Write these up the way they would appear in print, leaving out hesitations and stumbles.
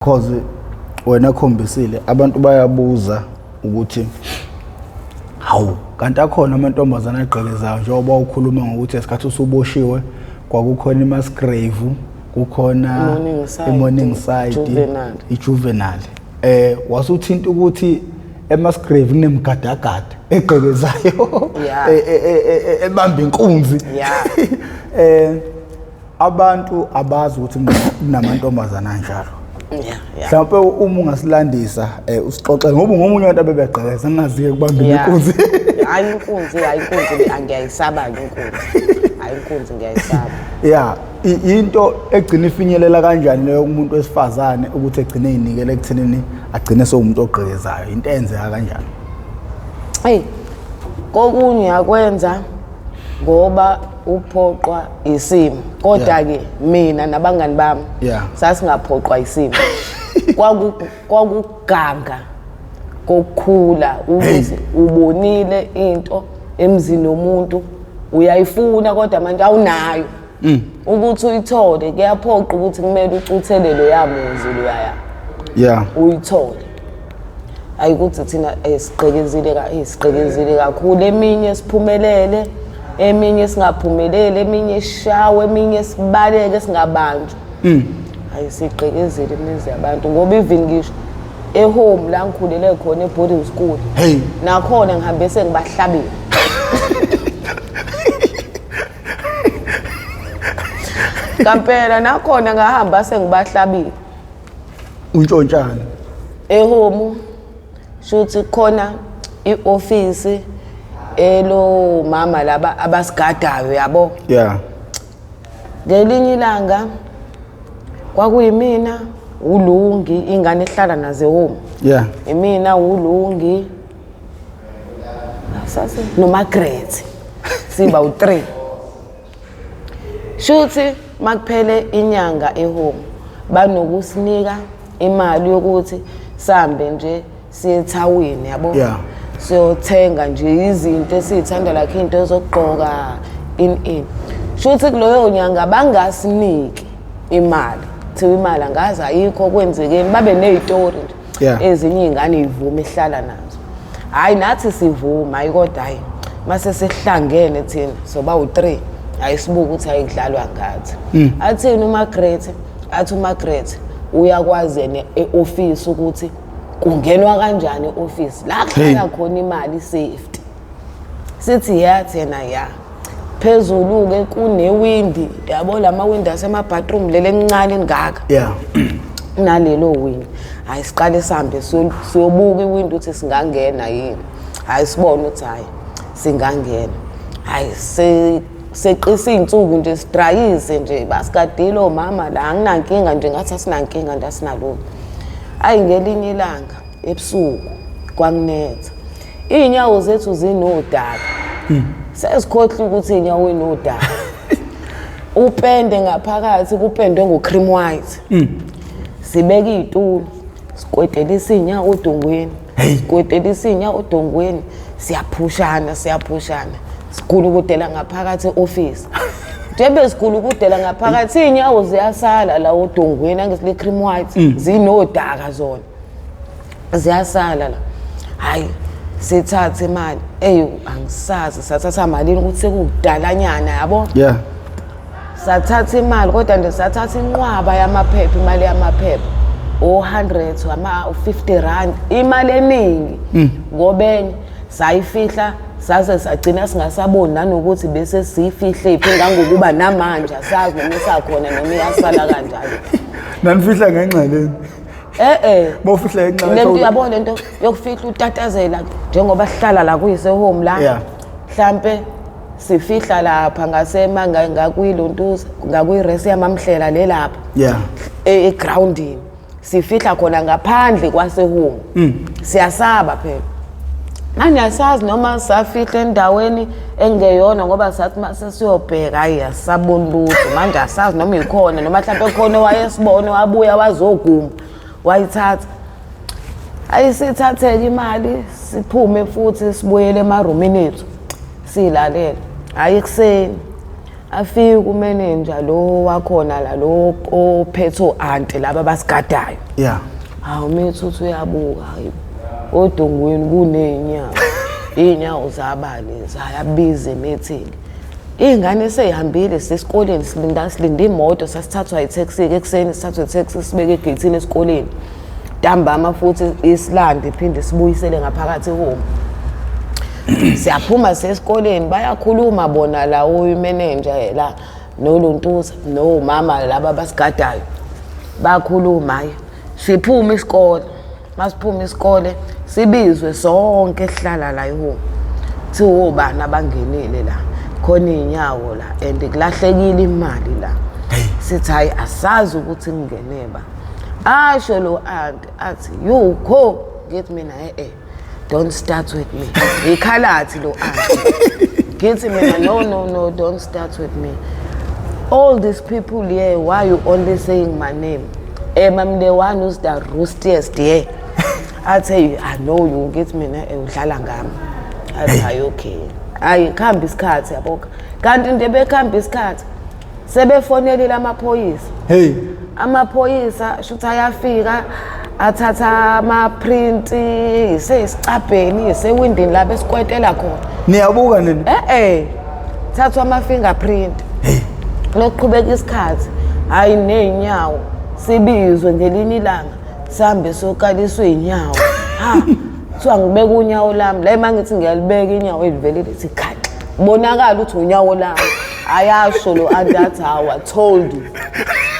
Because wena khombisile abantu bayabuza ukuthi hawu kanti akhona amantombazana agqekezayo njengoba ukhuluma ngokuthi esikhathi usuboshiwe kwakukhona iMasgrave kukhona iMorningside iJuvenile wasuthinta ukuthi eMasgrave kunemgadagada egqekezayo ebamba inkunzi abantu abazi ukuthi kunamantombazana anjalo mhlawumbe uma ungasilandisa usixoxe ngoba ngomunye umuntu abebegqekeza ngingazike kubamba inkunzi hayi inkunzi angiyayisaba inkunzi ngiyayisaba into egcina ifinyelela kanjani leyo kumuntu wesifazane ukuthi egcine inikele ekuthenini agcine sewumuntu ogqekezayo into enzeka kanjani kokunye yakwenza ngoba uphoqwa isimo kodwa ke mina nabangani bami sasingaphoqwa isimo kwakuganga kokukhula ukuthi ubonile into emzini womuntu uyayifuna kodwa manje awunayo ukuthi uyithole kuyaphoqa ukuthi kumele ucuthelelo yamuzi loyaya uyithole ayikuthi thina siqekezile kakhulu eminye siphumelele eminye singaphumelele eminye sishawe eminye sibaleke singabantu ayisiqekezile imizi yabantu ngoba even ngisho ehome la ngikhulele khona eboarding school nakhona ngihambe sengibahlabile kampela nakhona ngahamba sengibahlabile uNtshontshana ehome shuthi khona ioffice elo mama laba abasigadayo yabo ngelinye ilanga kwakuyimina uLungi ingane ehlala naze home imina uLungi sase noMargaret siba u3 shuthi makuphele inyanga ehome banokusinika imali yokuthi sambe nje siyethawini yabo siyothenga nje izinto esizithanda like into zokugqoka in shuthi kuloyo nyanga bangasiniki imali thiwa imali angazi ayikho kwenzekeni babe nezitori nje ezinye izingane ivuma ehlala nazo hayi nathi sivuma ayikodwa hayi mase sihlangene thina soba u3 ayisibuka ukuthi ayidlalwa ngathi athini uMargaret athi uMargaret uyakwazi eoffice ukuthi kungenwa kanjani eoffice la kuhlala khona imali safety sithi yathena phezulu ke kunewindi yabo lamawindi asema bathroom lele encane ngaka nalelo windi ayisiqale sihambe siyobuka iwindi ukuthi singangena yini ayisibona ukuthi hayi singangena hayi seqisa izinsuku nje sidrayise nje basigadile omama la anginankinga nje ngathi asinankinga nje asinalutho ayingelinye ilanga ebusuku kwanginetha inyawo zethu zinodaka sesikhohle ukuthi inyawo inodaka upende ngaphakathi kupendwe ngocream white sibeka izitulo sikwetelisa inyawo odongweni sikwetelisa inyawo odongweni siyaphushana sikhulukudela ngaphakathi eoffice Jebe sikhulukudela ngaphakathi inyawo ziyasala la odongweni angisile cream white zinodaka zona ziyasala la hayi sithathe imali angisazi sathatha malini ukuthi sekudalanyana yabo sathatha imali kodwa nje sathatha inqwaba yamaphepha imali yamaphepha 100 ama50 rand imali eningi ngobenye sayifihla saze sagcina singasaboni nanokuthi bese sifihle iphi ngangokuba namanje asazi noma isakhona noma iyasala kanjalo nanifihla ngenxeleni mawufihla enxele lento yabona lento yokufihla utatazela njengoba sihlala la kuyise home la mhlambe sifihla lapha ngasema ngakwilontuza ngakwiresi yamamhlela le lapha egroundini sifihla khona ngaphandle kwase home siyasaba phela manje asazi noma safihla endaweni engeyona ngoba sathi mase siyobheka hayi asabona lutho manje asazi noma ikhona noma mhlawumbe khona wayesibone wabuya wazoguma wayithatha ayisithatheke imali siphume futhi sibuyele emarumini ethu silalela hayi ekseni afike uManager lo wakhona la lo ophetho aunty laba basigadayo. Yeah. Hawu mithuthi uyabuka hayi. Odongweni kunenyawo. Inyawo zabali zayabiza meeting. Ingane seyihambile sesikoleni silinde imoto sasithathwa itaxi ekseni sithathwa itaxi sibeke egate esikoleni. Ntambama futhi isilande iphinde sibuyisele ngaphakathi home. Siyaphuma sesikoleni bayakhuluma bona la uManager la noLuntuza no mama laba basigadayo. Bakhuluma hayi. Siphuma isikole. Masiphuma isikole sibizwe sonke esihlala la home. Thiwo bana bangenile la. Khona inyawo la and kulahlekile imali la. Sithi hayi asazi ukuthi kungeneba. Asho lo aunt athi you go get me na don't start with me. Ikhalathi lo aunt. Get me no don't start with me. All these people here, why you only saying my name? I'm the one who's the roastiest here. I tell you, I know you get me na udlala ngami. I say okay. Ayikhamba isikhathi yabo. Kanti ndebe khamba isikhathi sebefonelile amaphoyisa. Hey. Amaphoyisa shuthi ayafika athatha ama print sesicabheni sewindini la besikwetela khona. Niyabuka nini? Thathwa ama fingerprint. Hey. Lokuqhubeka isikhathi hayi nenyawo sibizwe ngelinye ilanga sihambe sokaliswe inyawo. Ha. Kuthiwa ngibeka unyawo lami la mangithi ngiyalibeka inyawo elivele lithi khaxa bonakala ukuthi unyawo lami ayasho lo andathi I told you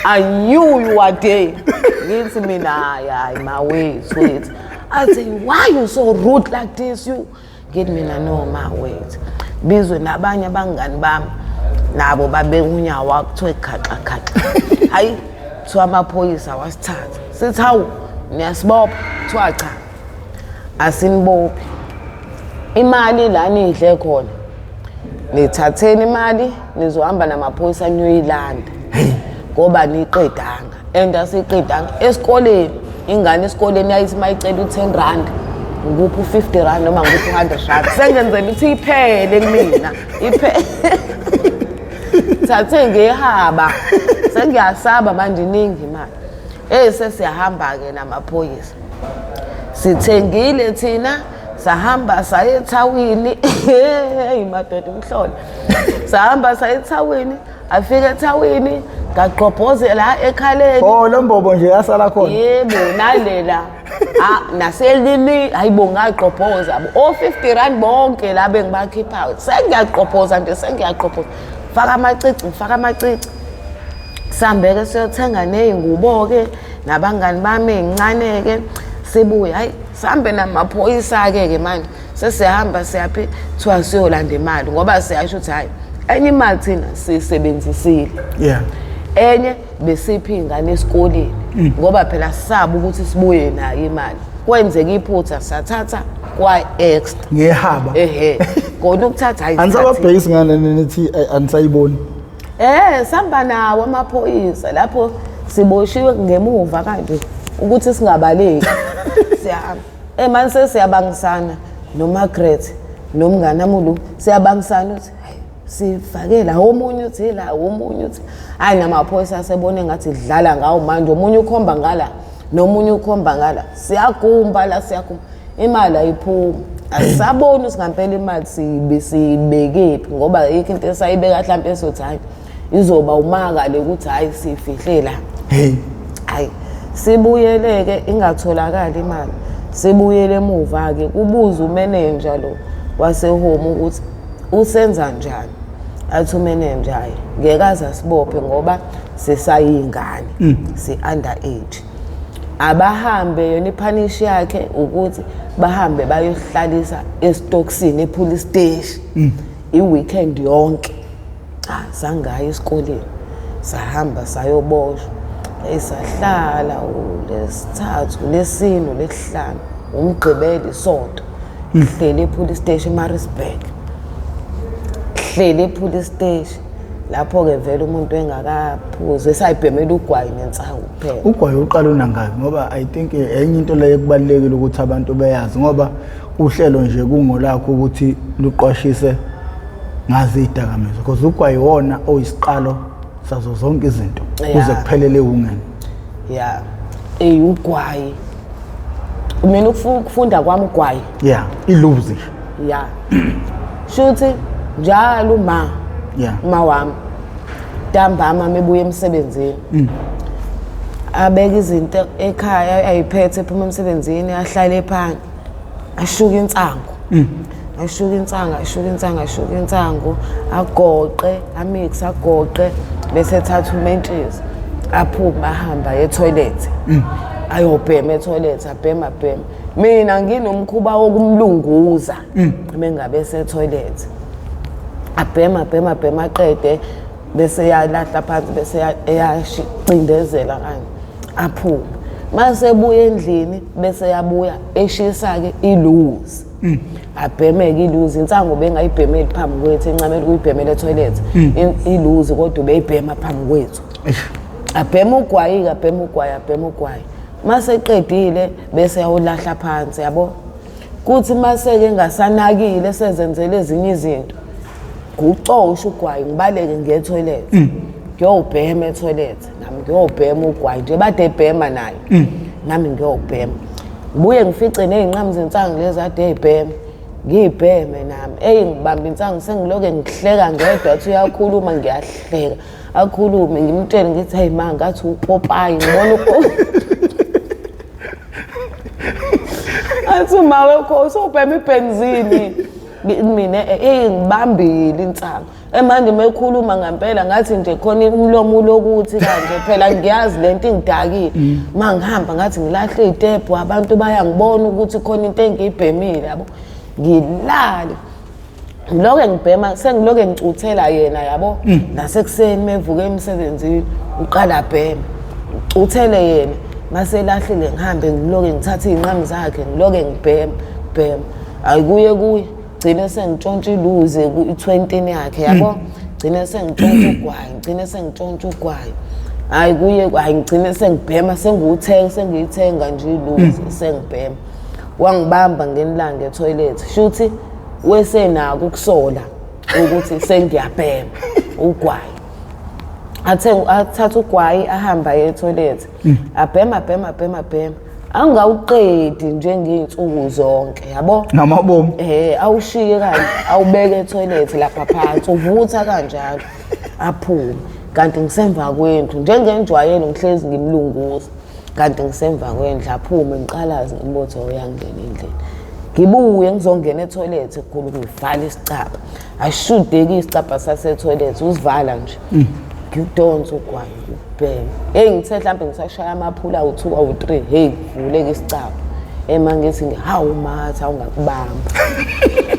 I knew you were there. Ngithi mina hayi my wait I say why you so rude like this you get me na no my wait bizwe nabanye abangani bami nabo babeka unyawo wakuthiwe khaxa hayi thiwa amaphoyisa wasithatha sithi hawu niyasibopha thiwa cha asinibophi imali la nidle khona nithatheni imali nizohamba namaphoyisa niyoyilanda ngoba niqedanga and asiqedanga esikoleni ingane esikoleni yayithi mayicela u10 rand nguphi u50 rand noma nguphi u100 rand sengenzela ukuthi iphele kumina iphele thathe ngehaba sengiyasaba manje iningi imali sesiyahamba ke namaphoyisa sithengile thina sahamba saye ethawini hey madoda umhlolo sahamba saye ethawini afika ethawini ngaqhobhoze la ekhaleni lo mbobo nje yasala khona yebo nalela naselini hayibo ngaqhobhoza o50 rand bonke la bengibakhipha sengiyaqhobhoza nje sengiyaqhobhoza faka amacici sambeke siyothenga nezingubo ke nabangani bami encane ke sibuya hayi sihambe namaphoyisa ke manje sesihamba siyaphi thiwa siyolanda imali ngoba siyasho ukuthi hayi enye imali thina sisebenzisile enye besiphi ingane esikoleni ngoba phela sisaba ukuthi sibuye nayo imali kwenzeka iphutha sathatha kwa extra ngehaba kodwa ukuthatha hayi anisababhekisi ngane nithi anisayiboni sihamba nawo amaphoyisa lapho siboshiwe ngemuva kanje ukuthi singabaleki siyahamba manje sesiyabangisana noMargaret nomngane amulu siyabangisana ukuthi hayi sifakela omunye uthi la omunye uthi hayi namaphoyisa asebone ngathi dlala ngawo manje omunye ukhomba ngala nomunye ukhomba ngala siyagumba la siyagumba imali ayiphumi asabona ukuthi ngempela imali sibekephi ngoba ikho into esayibeka mhlawumbe esothi hayi izoba umakale ukuthi hayi sifihle la hayi sibuyeleke ingatholakala imali sibuyele emuva ke kubuza uManager lo wasehome ukuthi usenza njani athi uManager hayi ngeke azasibophe ngoba sesayingane si underage abahambe yona iphanish yakhe ukuthi bahambe bayohlalisa estoksini epolice station iweekend yonke sangayo esikoleni sahamba sayoboshwa esahlala lesithathu lesino lesihlanu umgqibeli isonto hlele epolice station Maritzburg hlele epolice station lapho ke vele umuntu engakaphuze sayibhemela ugwayi nensangu kuphela ugwayi uqala unangaki ngoba I think enye into leyo kubalekile ukuthi abantu beyazi ngoba uhlelo nje kungolakho ukuthi luqwashise ngazi idakamizwa because ukwayiwona oyisiqalo sazo zonke izinto kuze kuphelele ungene. Yeah. Ugwayi. Mina ukufunda kwami ugwayi. Yeah, iluzi. Yeah. Shuthi njalo ma wami ntambama mebuye emsebenzini. Abeka izinto ekhaya ayiphethe ephuma emsebenzini ahlale phansi ashuka insango. Ashuka insango agoqe amix agoqe bese ethatha umentshisi aphuma ahamba etoilet. Ayobhema etoilet abhema. Mina nginomkhuba wokumlunguza mengabe setoilet. Abhema aqede bese yalahla phansi bese eyashicindezela kanje aphuma. Mase ebuya endlini bese yabuya eshisa ke iluzi. Abhemeke iluzi insango bengayibhemeli phambi kwethu encamela ukuyibhemela etoilet. Iluzi kodwa beyibhema phambi kwethu. Abhema ugwayi. Mase eqedile bese yawulahla phansi yabo. Kuthi mase ke ngasanakile sezenzele ezinye izinto. Kucosha ugwayi ngibaleke ngetoilet. Ngiyobhema etoilet nami ngiyobhema ugwayi nje bade ebhema naye. Nami ngiyobhema. Buye ngifice nezinqamu zensango lezi ade eyibhema. Ngiyibheme nami. Ngibamba insango sengiloke ngihleka ngedwa athi uyakhuluma ngiyahleka. Akhulume ngimtshele ngithi hey ma ngathi uPopayi ngibona athi ma wekho usubhema ibenzini. Mina ngibambile insango. Manje mekhuluma ngempela ngathi nje khona umlomo lokuthi kanje phela ngiyazi lento ingidakile. Mangihamba ngathi ngilahle izitepu abantu bayangibona ukuthi khona into engiyibhemile yabo. Ngilala. Ngiloke ngibhema sengiloke ngicuthela yena yabo. Nasekuseni mevuka emsebenzini uqala bhema. Ucuthele yena mase lahlile ngihambe ngiloke ngithatha izinqamu zakhe ngiloke ngibhema. Ayikuye gcine sengitshontsha iluze ku-20 yakhe yabo. Gcine sengitshontsha ugwayi. Ngigcine sengibhema sengiyithenga nje iluze sengibhema. Wangibamba ngenilanga etoilet. Shuthi wesenako ukusola ukuthi sengiyabhema ugwayi. Athatha ugwayi ahamba etoilet. Abhema. Angawuqedi njengeinsuku zonke yabo. Namabomu. Awushiye kanje awubeke etoilet lapha phansi uvutha kanjalo aphume. Kanti ngisemva kwendlu njengenjwayelo ngihlezi ngimlunguza. Kanti ngisemva kwendlu aphume ngiqalaza ngibotho uyangena endlini. Ngibuye ngizongena etoilet ukukhulu ngivala isicaba. Ashudeke isicaba sase toilet usivala nje. Ngidonsa ugwayi ngibhema. Ngithe mhlambe ngisashaya amaphula awu2 awu3 vuleke isicaba. Mangithi hawu matha ungakubamba.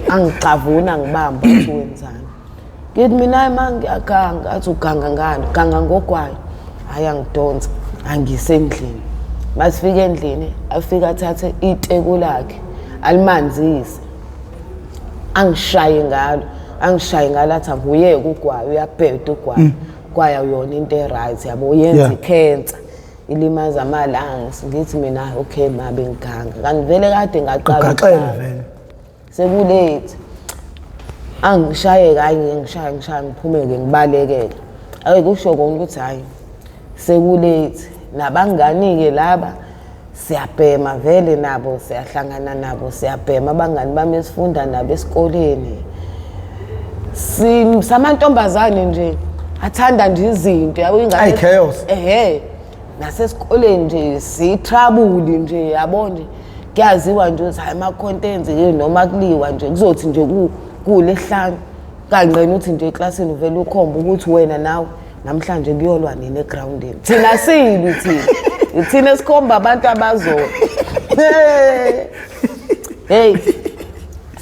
Angicavuna ngibamba uthi wenzani. Ngithi mina ngiyaganga athi uganga ngani? Ganga ngogwayi. Hayi angidonsa angisendlini. Masifika endlini afika athathe iteku lakhe alimanzise. Angishaye ngalo athi anguyeke ugwayi uyabheda ugwayi. Kwaya uyona into eright yabo yenza ikhensa ilimaza amalanga ngithi mina okay ma bengiganga kanti vele kade ngaqala vele sekulate angishaye kanye ngishaya ngiphumeke ngibalekeke kusho kona ukuthi hayi sekulate nabangani ke laba siyabhema vele nabo siyahlangana nabo siyabhema abangani bami esifunda nabo esikoleni samantombazane nje athanda nje izinto yabo ingane chaos nasesikoleni nje sitrouble nje yabo nje kuyaziwa nje ukuthi hayi ama contents ke noma kuliwa nje kuzothi nje kulehlanu kanqena uthi nje eclassini uvela ukhomba ukuthi wena nawe namhlanje kuyolwa nini egroundini thina sili thina sikhomba abantu abazola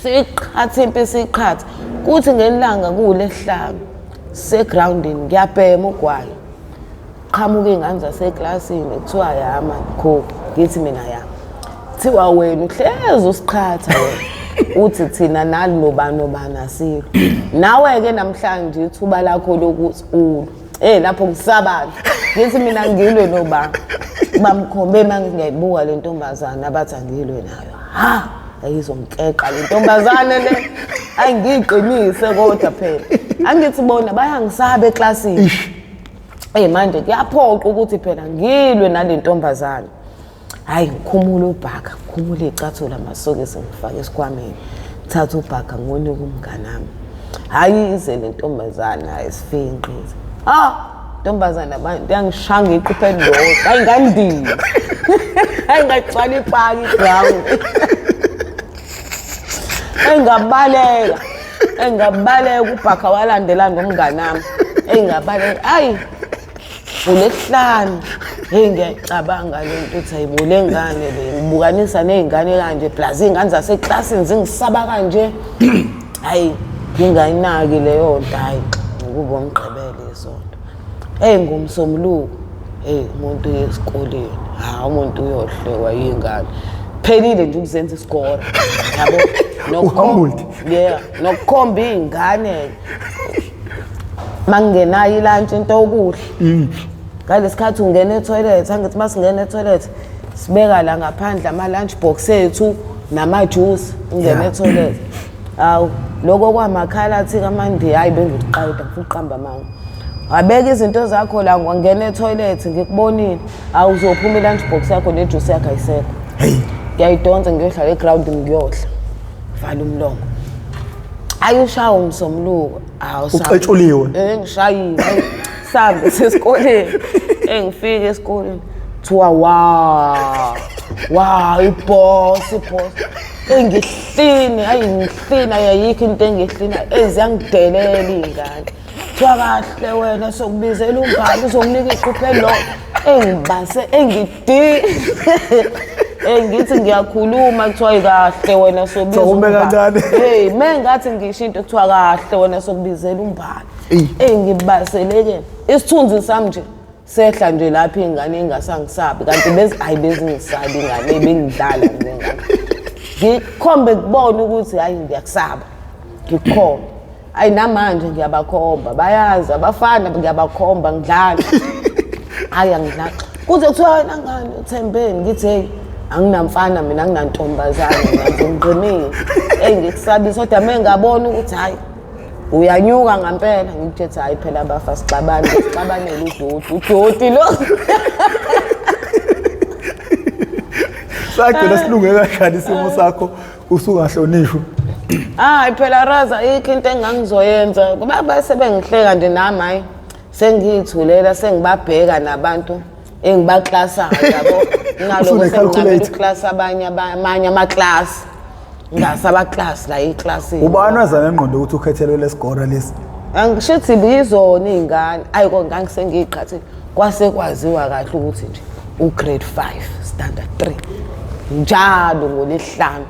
siqhatha impi siqhatha kuthi ngenilanga kulehlanu segroundini ngiyabhema ugwayi qhamuke ingane zaseclassini kuthiwa yama kho ngithi mina yama thiwa wena uhlezi usiqhatha wena uthi thina nali nobani asilo nawe ke namhlanje ithuba lakho lokuthi lapho ngisabana ngithi mina ngilwe nobani bamkhombe mangiyayibuka le ntombazana abathi angilwe nayo ayizonkeqa le ntombazane le ayingiqinise kodwa phela angithi bona bayangisaba eklasini manje kuyaphoqa ukuthi phela ngilwe nale ntombazane hayi ngikhumula uBhaka ngikhumula icathulo amasokisi ngifaka esikhwameni thatha uBhaka ngone kumnganami hayi ize le ntombazane ayisifinqize ntombazane abantu yangishanga iqhupheni lo ayingandini ayingagcwala ipaki ground engabaleka uBhaka walandela nomnganami engabaleka ayi uLesihlanu ngiyacabanga lento uthi ayibule ngane le ngibukanisa nezingane kanje plus izingane zaseklasini zingisaba kanje hayi ngingayinaki leyo nto hayi ukuba umgqibele isonto ngumsomluko umuntu esikoleni umuntu uyohlekwa yingane phelile nje ukuzenza isikole yabo nokukhomba izingane mangenayo ilunch into okudla ngalesikhathi ungena etoilet angithi masingena etoilet sibeka la ngaphandle ama lunch box ethu nama juice ungena etoilet lokho kwamakhala kamandi hayi bengiqayida futhi uqamba manga wabeka izinto zakho la ngwana etoilet ngikubonile awuzophuma ilunch box yakho nejuice yakho ayisekho ngiyayidonsa ngiyohlala eground ngiyohla vala umlomo ayushawa umsomluko uqetshuliwe ngishayile sambe sesikoleni engifika esikoleni thiwa iboss engihlini ngihlina ayikho into engihlina eziyangidelela izingane thiwa kahle wena sokubizela umbhalo uzonginika iqhupheni lo engibase engidi ngithi ngiyakhuluma kuthiwa kahle wena sobiza umbhalo mengathi ngisho into kuthiwa kahle wena sokubizela umbhalo ngibaseleke isithunzi sami nje sehla nje lapha izingane engasangisabi kanti bezingisabi ingane bengidlala ngengane ngikhombe kubona ukuthi hayi ngiyakusaba ngikhombe ayi namanje ngiyabakhomba bayazi abafana ngiyabakhomba ngidlala hayi angidlala kuze kuthiwa wena ngane uThembeni ngithi hey anginamfana mina anginantombazane ngizongqinile ngikusabisa kodwa mengabona ukuthi hayi uyanyuka ngempela ngikuthi hayi phela abafa sixabanele udoti lo sakhe silunge kanjani isimo sakho usungahlonishwa hayi phela raza ikho into engangizoyenza kuba basebengihleka nje nami hayi sengithulela sengibabheka nabantu engibaklasayo yabo ngaloko sengicabela uclass amanye ama-class ngasaba class la iclass ubani wazana engqondo ukuthi ukhethelwe lesigora lesi angishithi bizona izingane ayiko ngangisengiqhathile kwase kwaziwa kahle ukuthi nje ugrade 5 standard 3 njalo ngolesihlanu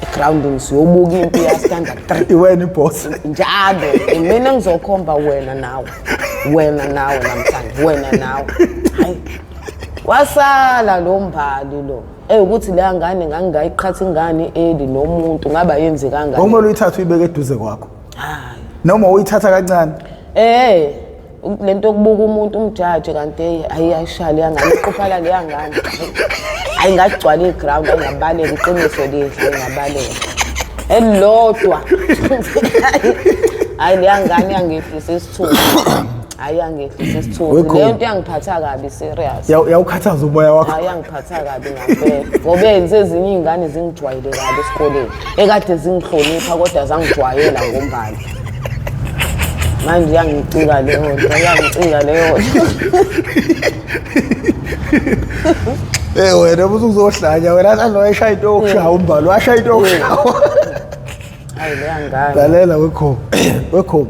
egroundini siyobuka impi ya standard 3 iwena iboss njalo mina ngizokhomba wena nawe namhlanje wena nawe hayi wasala lo mbhali lo ukuthi la ngane ngangayiqhathi ingane eli nomuntu ngaba yenze kangaka Kumele uyithathe uyibeke eduze kwakho hayi noma uyithatha kancane lento okubuka umuntu umjaji kanti ayiyashali yangane iqophala le yangane ayingagcwala iground ayingabaleka iqiniso lihle ngabaleka elodwa ayi le yangane yangehlisa isithunzi ayangehlisa isithunzi lento yangiphatha kabi serious yawukhathaza umoya wakho ayangiphatha kabi ngempela ngoba yenze ezinye izingane zingijwayele kabi esikoleni ekade zingihlonipha kodwa zangijwayela ngombali manje yangicika leyo wena uzohlanya wena lo washaya into yokushaya umbalo washaya into yokushaya hayi le yangane lalela wekho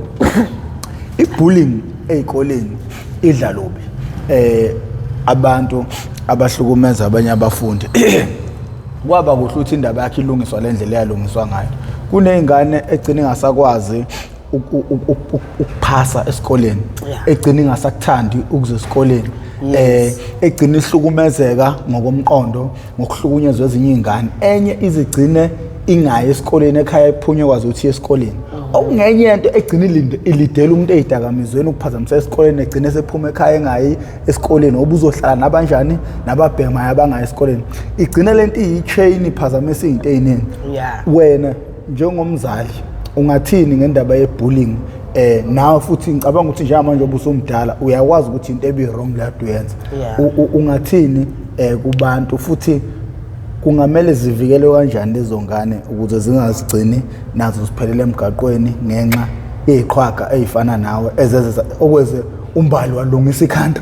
ibullying ezikoleni idlala uphi abantu abahlukumeza abanye abafundi kwaba kuhle ukuthi indaba yakhe ilungiswa lendlela yalungiswa ngayo kunezingane egcina ingasakwazi ukuphasa esikoleni egcina ingasakuthandi ukuze esikoleni egcina ihlukumezeka ngokomqondo ngokuhlukunyezwa ezinye izingane enye izigcine ingayi esikoleni ekhaya iphunywe kwazi ukuthi esikoleni okungenye into egcina ilidela umuntu ezidakamizweni ukuphazamisa esikoleni egcina sephuma ekhaya engayi esikoleni obuzohlala nabanjani nababhemayo abangayi esikoleni igcina lento iyichain iphazamisa izinto eziningi wena njengomzali ungathini ngendaba yebullying nawe futhi ngicabanga ukuthi njengamanje obusumdala uyakwazi ukuthi into ebi wrong la uyenza ungathini kubantu futhi kungamele zivikelwe kanjani lezo ngane ukuze zingazigcini nazo ziphelele emgaqweni ngenxa yeziqhwaga ezifana nawe ezeze okweze umbali walungisa ikhanda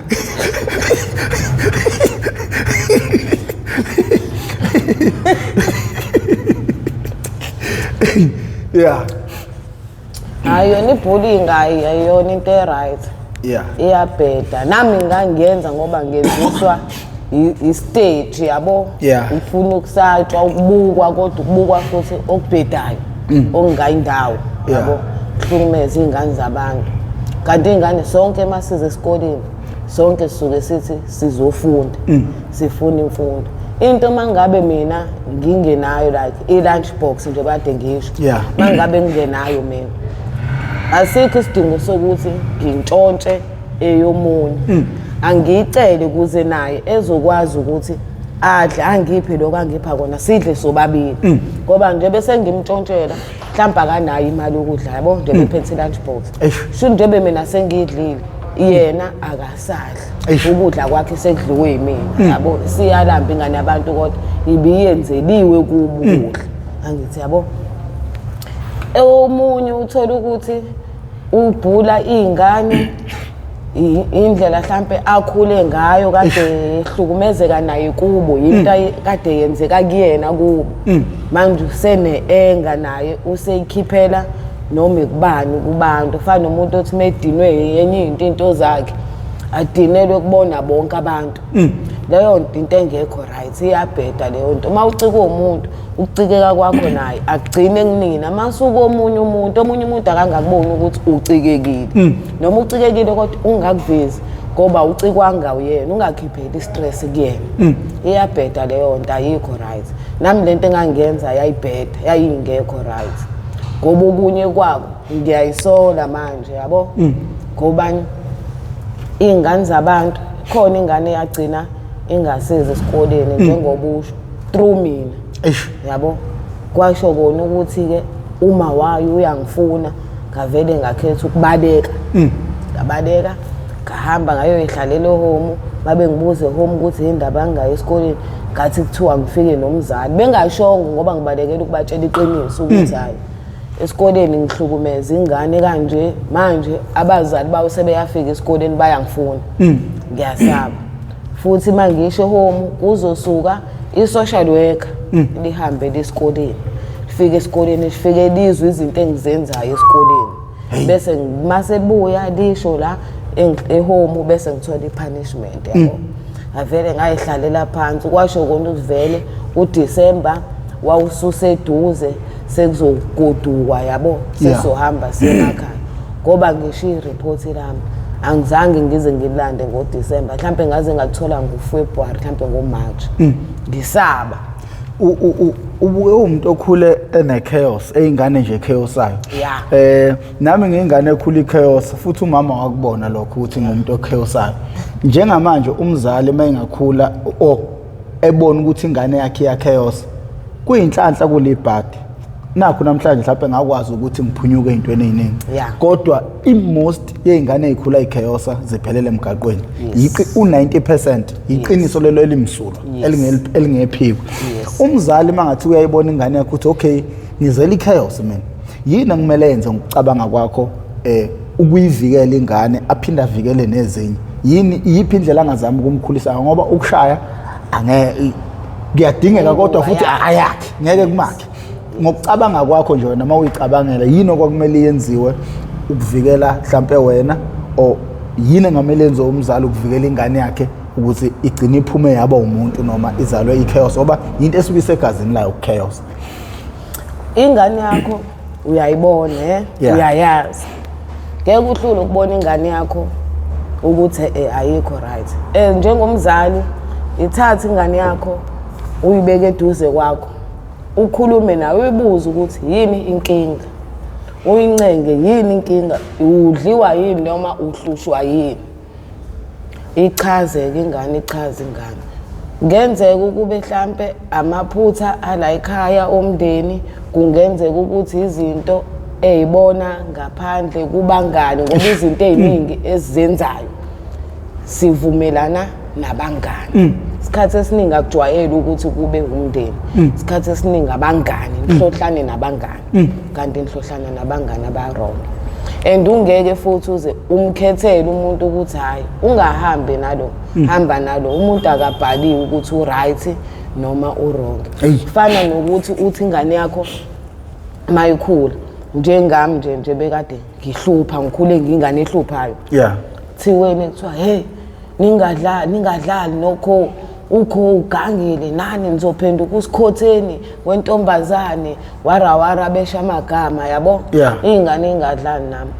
yeah ayona ibullying ayona into right iyabheda nami ngangiyenza ngoba ngenziswa istage yabo ufuna ukusatshwa ukubukwa kodwa ukubukwa futhi okubhedayo okungayindawo yabo kuhlumeza izingane zabantu kanti izingane sonke masize esikoleni sonke sisuke sithi sizofunda sifuna imfundo into mangabe mina ngingenayo like i-lunch box nje bade ngisho mangabe ngingenayo mina asikho isidingo sokuthi ngintshontshe eyomunye angicele kuze naye ezokwazi ukuthi adle angiphe lokho angipha kona sidle sobabili ngoba nje bese ngimtshontshela mhlawumbe akanayo imali yokudla yabo nje bephethe lunch box sho nje mina sengidlile yena akasadla ukudla kwakhe sekudliwe yimina yabo siyalamba ingane abantu kodwa ibiyenzeliwe kubo ukudla angithi yabo omunye uthola ukuthi ubhula izingane indlela mhlambe akhule ngayo kade ehlukumezeka naye kubo into kade yenzeka kuyena kubo manje usene enga naye useyikhiphela noma kubani kubantu fana nomuntu othi medinwe yenye into zakhe adinelwe kubona bonke abantu leyo into engekho right iyabheda leyo nto uma ucika umuntu ukucikeka kwakho naye agcine kunina masuku omunye umuntu akangakuboni ukuthi ucikekile noma ucikekile kodwa ungakuvezi ngoba ucikwa ngawuyena ungakhipheli stress kuyena iyabheda leyo nto ayikho right nami lento engangenza yayibheda yayingekho right ngoba okunye kwako ngiyayisola manje yabo ngoba ingane zabantu khona ingane yagcina ingasiza esikoleni njengoba usho through mina yabo kwasho kona ukuthi ke uma wayo uyangifuna ngavele ngakhetha ukubaleka ngabaleka ngahamba ngayoyihlalela home babe ngibuze home ukuthi indaba angayo esikoleni ngathi kuthiwa ngifike nomzali bengashongo ngoba ngibalekela ukubatshela iqiniso ukuthi hayi esikoleni ngihlukumeza ingane kanje manje abazali bawo sebeyafika esikoleni bayangifuna ngiyasaba futhi mangisho home kuzosuka i-social worker lihambe lesikoleni lifike esikoleni lifike lizwe izinto engizenzayo esikoleni bese mase libuya lisho la ehome bese ngithola i-punishment yabo avele ngayihlalela phansi kwasho konke ukuvele uDecember wawususeduze sekuzogodukwa yabo sesohamba semakhaya ngoba ngisho i-report lami angizange ngize ngilande ngoDecember mhlawumbe ngaze ngathola ngoFebruary mhlawumbe ngoMarch ngisaba ubuke umuntu okhule ene chaos eyingane nje chaosayo nami ngingane ekhula ichaos futhi umama wakubona lokho ukuthi ngumuntu ochaosayo njengamanje umzali mayingakhula ebona ukuthi ingane yakhe ya chaos kuyinhlanhla kulibhadi nakho namhlanje mhlawumbe ngakwazi ukuthi ngiphunyuke ezintweni eziningi kodwa most yeingane ezikhula ichaosa ziphelele emgaqweni u90% iqiniso lelo elimsulwa elingephiko umzali mangathi uyayibona ingane yakhe ukuthi okay ngizela ichaos mina yini ngimele yenze ngokucabanga kwakho ukuyivikela ingane aphinda avikele nezinye yini iyiphi indlela angazama ukumkhulisa ngoba ukushaya kuyadingeka kodwa futhi ayakhe ngeke kumakhe ngokucabanga kwakho nje noma uyicabangela yini okwakumele yenziwe ukuvikela mhlambe wena o yini ngamele enze umzali ukuvikela ingane yakhe ukuthi igcine iphume yaba umuntu noma izalwe ichaos ngoba into esuke isegazini layo chaos ingane yakho uyayibona uyayazi ngeke uhlule ukubona ingane yakho ukuthi ayikho right njengomzali ithatha ingane yakho uyibeke eduze kwakho ukhulume nawe uyibuze ukuthi yini inkinga uyincenge yini inkinga, udliwa yini noma uhlushwa yini. Ichaze-ke ingane, ichaze ingane. Kungenzeka ukube mhlampe amaphutha ala ekhaya omndeni, kungenzeka ukuthi izinto ey'bona ngaphandle kubangani ngoba izinto ey'ningi esizenzayo sivumelana nabangani. Isikhathi esiningi akujwayele ukuthi kube umndeni. Isikhathi esiningi abangani, nihlohlane nabangani. Kanti nihlohlana nabangani aba-wrong. And ungeke futhi uze umkhethele umuntu ukuthi hayi ungahambi nalo, hamba nalo. Umuntu akabhaliwe ukuthi u-right noma u-wrong. Kufana nokuthi uthi ingane yakho mayikhula njengami nje bekade ngihlupha, ngikhule ngingane ehluphayo. Yeah. Thiweni kuthiwa hey ningadlali nokho ukho ugangile nani nizophenduka usikhotheni wentombazane wara besha amagama yabo. Yeah. Ingane ingadlali nami.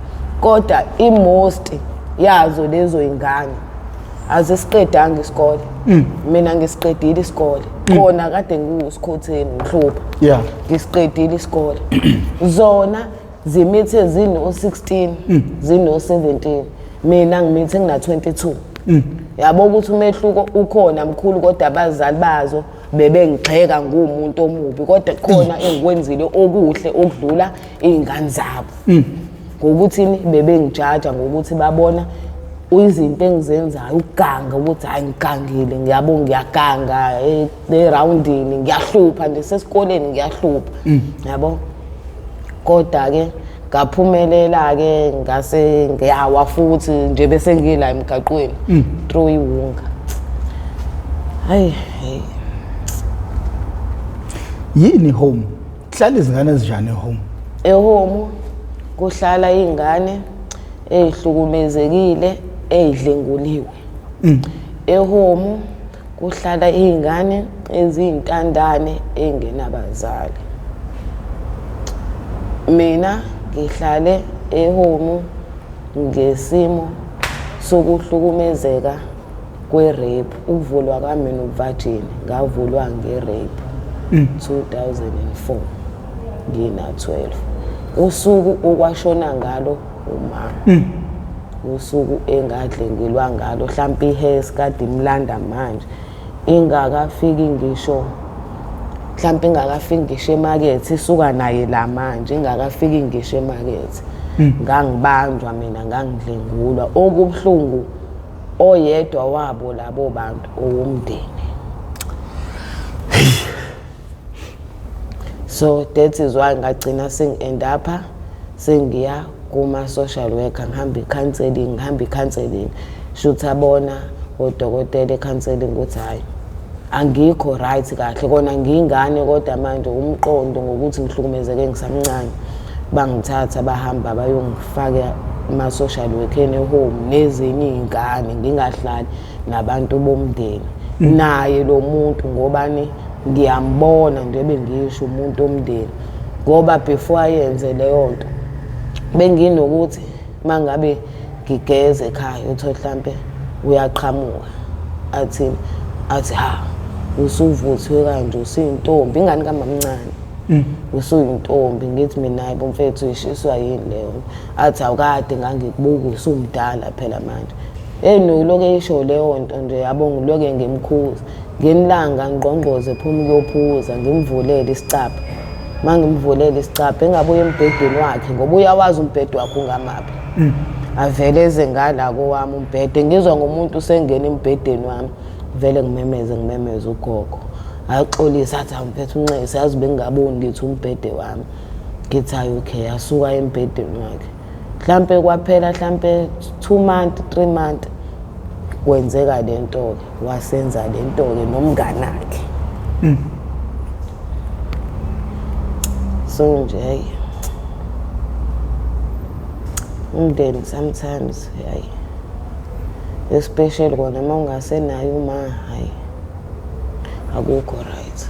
Kodwa imost yazo lezo ingane azisiqedanga isikole. Mina ngisiqedile isikole. Khona kade ngiwusikhotheni ngihlupha. Yeah. Ngisiqedile isikole. Zona zimithe zino-16, zino-17. Mina ngimithe ngina-22. Yabo ukuthi umehluko ukhona mkhulu kodwa abazali bazo bebengixheka ngumuntu omubi kodwa khona engikwenzile okuhle okudlula izingane zabo. Ngokuthini bebengijaja ngokuthi babona izinto engizenzayo ukuganga ukuthi hayi ngigangile, ngiyabo ngiyaganga eroundini ngiyahlupha nje sesikoleni ngiyahlupha. Yabo. Kodwa ke ngaphumelela ke ngase ngiyawa futhi nje bese ngila emgaqweni through iwunga. Hayi yini home? Hlala izingane ezinjani home? Home kuhlala izingane ezihlukumezekile, ezidlenguliwe. Home kuhlala izingane ezintandane engenabazali. Mina ngihlale home ngesimo sokuhlukumezeka kwe-rape. Ukuvulwa kwami novirgin ngavulwa nge-rape 2004 ngina 12. Usuku okwashona ngalo umama. Usuku engadlengilwa ngalo mhlawumbe ihesi kade imlanda manje ingakafiki ngisho mhlawumbe ingakafiki ngisho emakethe isuka naye la manje ingakafiki ngisho emakethe. Ngangibanjwa mina ngangidlengulwa okubuhlungu oyedwa wabo labo bantu owomndeni. So that is why ngagcina sengi-end up sengiya kuma social worker ngihamba i-counselling shothi abona odokotela e-counselling ukuthi hayi angikho right kahle kona ngiyingane kodwa manje umqondo ngokuthi ngihlukumezeke ngisamncane bangithatha bahamba bayongifaka ama-social workeni home nezinye izingane ngingahlali nabantu bomndeni. Naye lo muntu ngobani ngiyambona nje bengisho umuntu omndeni ngoba before ayenze leyo nto benginokuthi mangabe ngigeze ekhaya uthola mhlambe uyaqhamuka athi ha usuvuthwe kanje usiyintombi ingane kamamncane usuyintombi ngithi mina hayi bomfethu uyishiswa yini leyo athi awukade ngangikubuka usumdala phela manje nokuloke isho leyo nto nje yabo ngiloke ngemkhuza ngenilanga ngqongqoze phuma ukuyophuza ngimvulele isicapha mangimvulele isicapha engabuye embhedeni wakhe ngoba uyawazi umbhede wakhe ungamaphi aveleze ngala kowami umbhede ngizwa ngomuntu usengena embhedeni wami vele ngimemeze ugogo axolisa athi amphethe unxese yazi bengingaboni ngithi umbhede wami ngithi hayi okay asuka embhedeni wakhe mhlambe kwaphela mhlambe 2 months 3 months kwenzeka lento ke wasenza lento ke nomngane wakhe. So nje umndeni sometimes hayi especially kona uma ungasenayo uma hayi akukho right.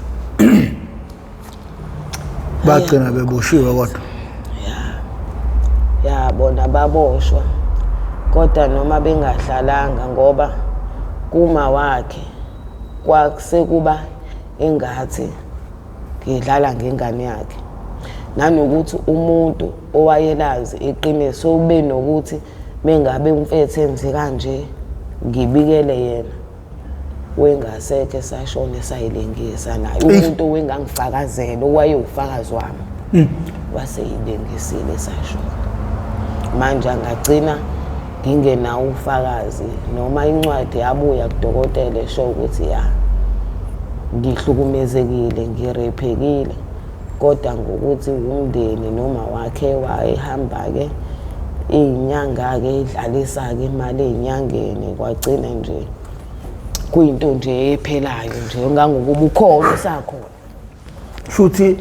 Bagcina beboshiwe kodwa. Ya bona baboshwa kodwa noma bengahlalanga ngoba kuma wakhe kwakuse kuba engathi ngidlala ngengane yakhe nanokuthi umuntu owayelazi iqiniso ube nokuthi mengabe umfethu enze kanje ngibikele yena wengaseke sashone sayilengisa naye umuntu wengangifakazela owayewufakazi wami waseyilengisile sashona manje angagcina ngingenawo ufakazi noma incwadi yabuya kudokotela esho ukuthi ya ngihlukumezekile ngirephekile kodwa ngokuthi umndeni noma wakhe wayehamba ke inyanga ke idlalisa ke imali ezinyangeni kwagcina nje kuyinto nje ephelayo nje ngangokuba ukhona sakhona futhi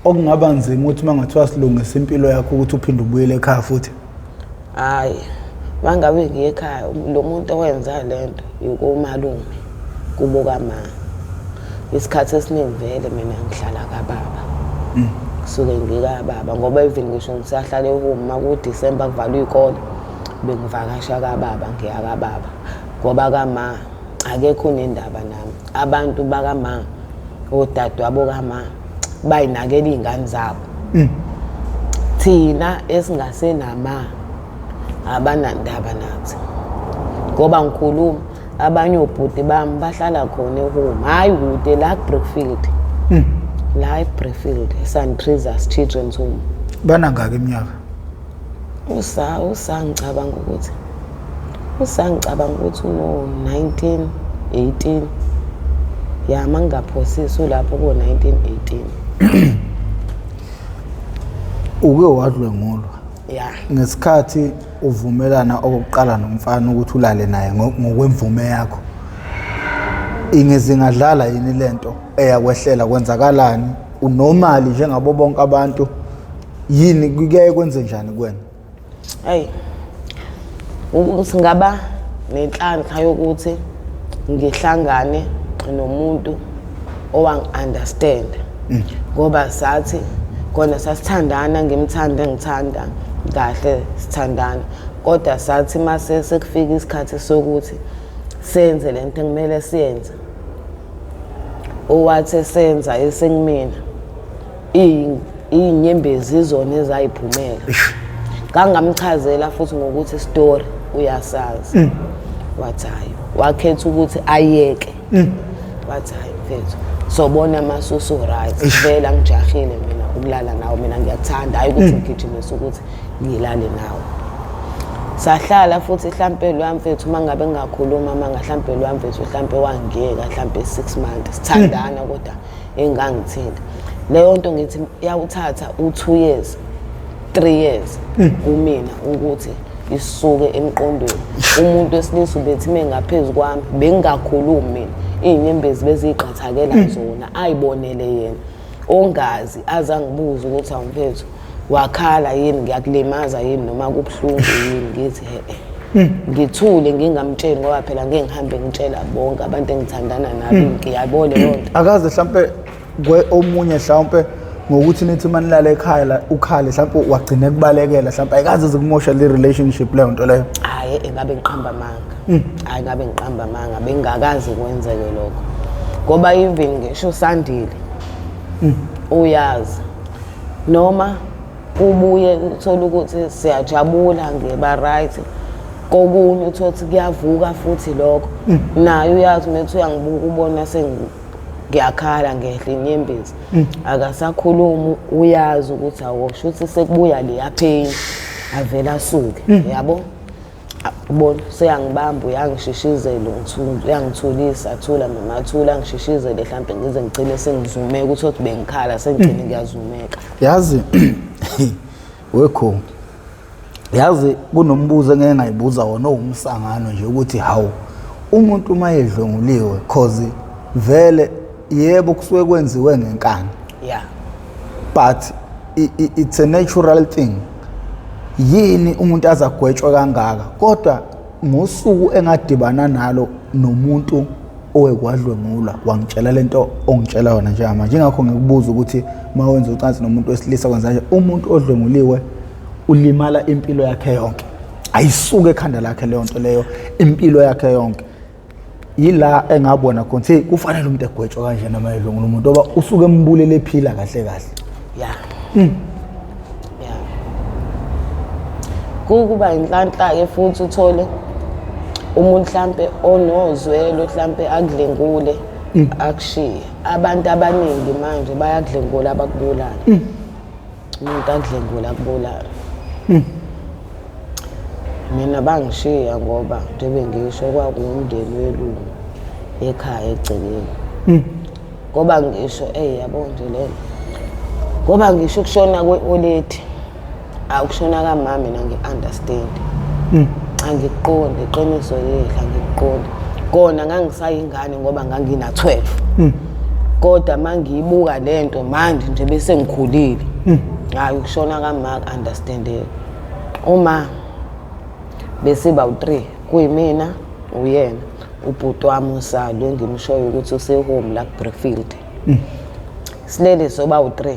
okungaba nzima ukuthi mangathiwa silungisa impilo yakho ukuthi uphinde ubuyele ekhaya futhi hayi mangabe ngiye ekhaya lo muntu owenza lento yokumalume kubo kama isikhathi esiningi vele mina ngihlala kababa kusuke ngikababa ngoba even ngisho ngisahlala ehoma ku December kuvalwa izikole bengivakasha kababa ngiya kababa ngoba kama akekho nendaba nami abantu bakama odadewabo kama bayinakela izingane zabo thina esingasenama abanandaba nathi ngoba ngikhuluma abanye obhuti bami bahlala khona ehoma hayi kude la Brickfield la Brickfield St Teresa's Children's Home banangaka iminyaka usangicabanga ukuthi uno 19 18 ya mangaphosisi lapho ko 1918 uke wadlwengulwa ya ngesikhathi uvumelana okokuqala nomfana ukuthi ulale naye ngokwemvume yakho ingezingadlala yini lento eyakwehlela kwenzakalani unormally njengabo bonke abantu yini kuyaye kwenze njani kuwena hey ukuthi ngaba nenhlanhla yokuthi ngihlangane nomuntu owangi-understand ngoba sathi kona sasithandana ngimthanda ngithanda kahle sithandana kodwa sathi mase sekufika isikhathi sokuthi senze lento engimele siyenze owathi senza esengimina inyembezi izona ezayiphumela ngangamchazela futhi ngokuthi story uyasazi wathi hayi wakhetha ukuthi ayeke wathi hayi mfethu sobona masusu right vela ngijahile mina ukulala nawe mina ngiyakuthanda hayi ukuthi ngigijimise ukuthi ngilale nawe sahlala futhi mhlambe lo mfethu mangabe ngingakhuluma mangahlambe lo mfethu mhlambe wangiyeka mhlambe 6 months sithandana kodwa engangithinta leyo nto ngithi yawuthatha u2 years 3 years kumina ukuthi isuke emqondweni umuntu wesilisa ubethi mengaphezulu kwami bengingakhulumi mina inyembezi beziqhathakela zona ayibonele yena ongazi azangibuza ukuthi awumfethu wakhala yini ngiyakulimaza yini noma kubhlungu yini ngithi ngithule ngingamtsheli ngoba phela ngeke ngihambe ngitshela bonke abantu engithandana nabo ngiyabona lonto akaze mhlambe omunye mhlawumbe ngokuthi nithi manilala ekhaya la ukhale mhlawumbe wagcina kubalekela mhlawumbe ayikaze zikumosha le relationship leyo nto leyo hayi engabe ngiqamba amanga hayi ngabe ngiqamba amanga bengakazi kwenzeke lokho ngoba even ngisho sandile uyazi noma ubuye uthola ukuthi siyajabula ngeba right kokunye uthothi kuyavuka futhi lokho naye uyazi methi uyangibuka ubona ngiyakhala ngehla inyembezi akasakhuluma uyazi ukuthi awosho ukuthi sekubuya le yapain avela asuke yabo ubona seyangibamba uyangishishizela ngithunzi uyangithulisa athula noma athula ngishishizele mhlambe ngize ngicine sengizumeka ukuthi bengikhala sengigcine ngiyazumeka yazi wekho yazi kunombuzo engeke ngayibuza wona owumsangano nje ukuthi hawu umuntu mayedlonguliwe cause vele yebo kusuke kwenziwe ngenkani yeah but it's a natural thing yini umuntu azagwetshwa kangaka kodwa ngosuku engadibana nalo nomuntu owekwadlwengulwa wangitshela lento ongitshela yona njengamanje ngakho ngikubuza ukuthi mawenza ucansi nomuntu wesilisa kwenza nje umuntu odlwenguliwe ulimala impilo yakhe yonke ayisuke ekhanda lakhe leyo nto leyo impilo yakhe yonke yila engabona konke kufanele umuntu egwetshwa kanje noma edlwengula umuntu oba usuke embulele ephila kahle kahle ya kuba inhlanhla-ke futhi uthole umuntu mhlampe onozwelo mhlampe akudlengule akushiye. Abantu abaningi manje bayakudlengula abakubulala. Umuntu akudlengula akubulala. Mina bangishiya ngoba njengoba ngisho kwakuwumndeni welungu ekhaya egcekeni. Ngoba ngisho yabo nje lento. Ngoba ngisho ukushona kwe-oledi akushona kamama mina ngi-understand. Angikuqonde iqiniso yehla ngikuqonde. Kona ngangisayingane ngoba ngangina 12. Kodwa mangiyibuka lento manje nje bese ngikhulile. Hayi ukushona kamama understandeke. Uma besiba u3 kuyimina uyena ubhuti wami uSalo engimshoyo ukuthi usehome la kuBrickfield. Silele soba u3.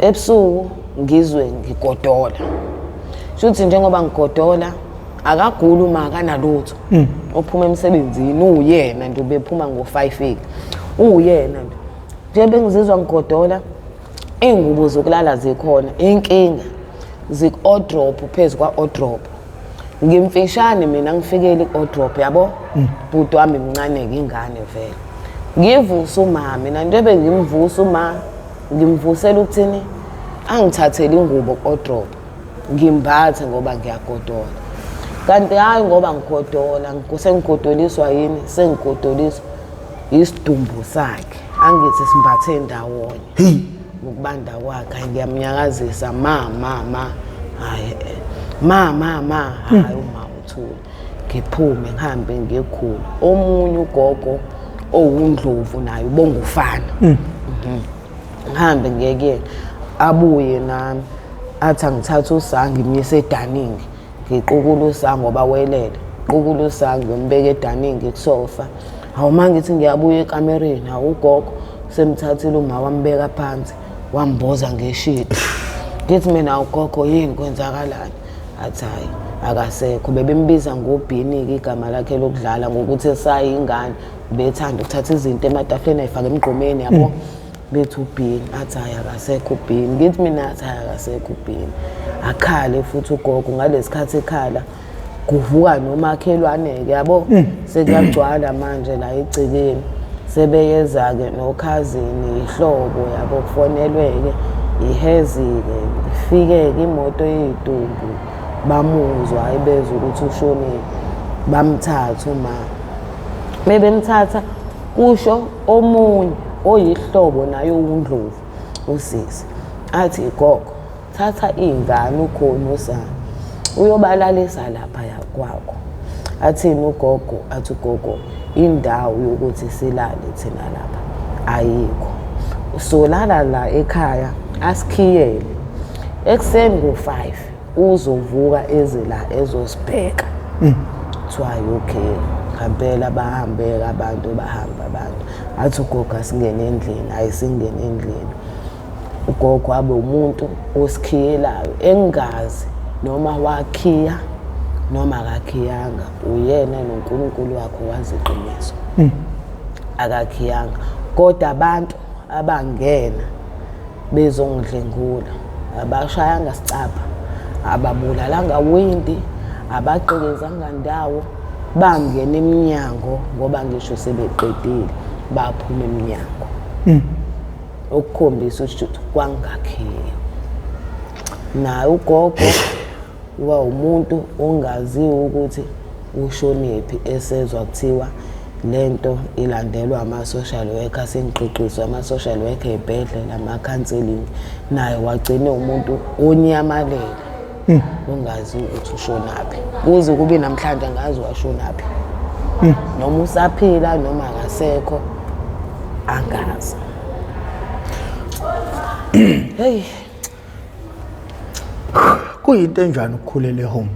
Ebusuku ngizwe ngigodola. Shuthi njengoba ngigodola akagula uma akanalutho. Ophuma emsebenzini uyena nje bephuma ngo5. Uyena nje. Nje bengizizwa ngigodola ingubo zokulala zikhona inkinga zik-wardrobe phezu kwa-wardrobe. Ngimfishane mina ngifikele ku-wardrobe yabo. Bhuti wami mncane ke ingane vele. Ngivusa umama mina njengoba ngimvusa umama ngimvusela ukuthini angithathele ingubo ku-wardrobe. Ngimbathe ngoba ngiyagodola. Kanti hayi ngoba ngigodola sengigodoliswa yini sengigodoliswa isidumbu sakhe. Angithi simbathe ndawonye. Ukubanda kwakhe ngiyamnyakazisa mama hayi hayi uma uthule ngiphume ngihambe ngiyekhulu. Omunye ugogo owundlovu naye ubongufana. Ngihambe ngiyeke abuye nami athi angithatha uSanga ngimyise edaningi ngiqukula uSanga ngoba welele qukula uSanga ngimbeke edaningi kusofa. Hawu mangithi ngiyabuya ekamereni ugogo semthathile uma wambeka phansi wamboza ngeshiti. Ngithi mina ugogo yini kwenzakalani? Athi hayi akasekho bebembiza ngoBhini igama lakhe lokudlala ngokuthi esayingane bethanda ukuthatha izinto ematafuleni ayifaka emgqomeni yabo bethi uBhini. Athi hayi akasekho uBhini. Ngithi mina athi hayi akasekho uBhini. Akhale futhi ugogo ngalesikhathi ekhala kuvuka nomakhelwane ke yabo sekuyagcwala manje la egcekeni sebeyeza ke nokhazini ihlobo yabo kufonelweke ihezike ifike ke imoto yedumbu bamuzwa ayibeza ukuthi ushonile bamthatha uma bebemthatha kusho omunye oyihlobo nayo undlovu usisi athi gogo thatha ingane ukhona uSanga uyobalalisa lapha yakwakho. Athini ugogo? Athi ugogo indawo yokuthi silale thina lapha ayikho. Solala la ekhaya asikhiyele. Ekseni ngo5 uzovuka ezela ezosibheka. Kuthiwa okay. Ngempela bahambeka abantu bahamba abantu. Athi ugogo asingene endlini ayisingene endlini. Ugogo abe umuntu osikhiyelayo engazi noma wakhiya noma akakhiyanga uyena noNkulunkulu wakho waziqiniso. Akakhiyanga kodwa abantu abangena bezongidlengula abashayanga sicapha ababulalanga windi abaqekezanga ndawo bangena eminyango ngoba ngisho sebeqedile baphuma eminyango. Ukukhombisa ukuthi kwangakhiya. Na ugogo wa umuntu ongaziwe ukuthi ushonephi esezwa kuthiwa lento ilandelwa ama-social worker sengiqeqiswa ama-social worker ebhedlela ama-counseling naye wagcine umuntu onyamalele ongazi ukuthi ushonaphi kuze kube namhlanje angazi washonaphi noma usaphila noma akasekho angazi. Hey kuyinto enjani ukukhulela home?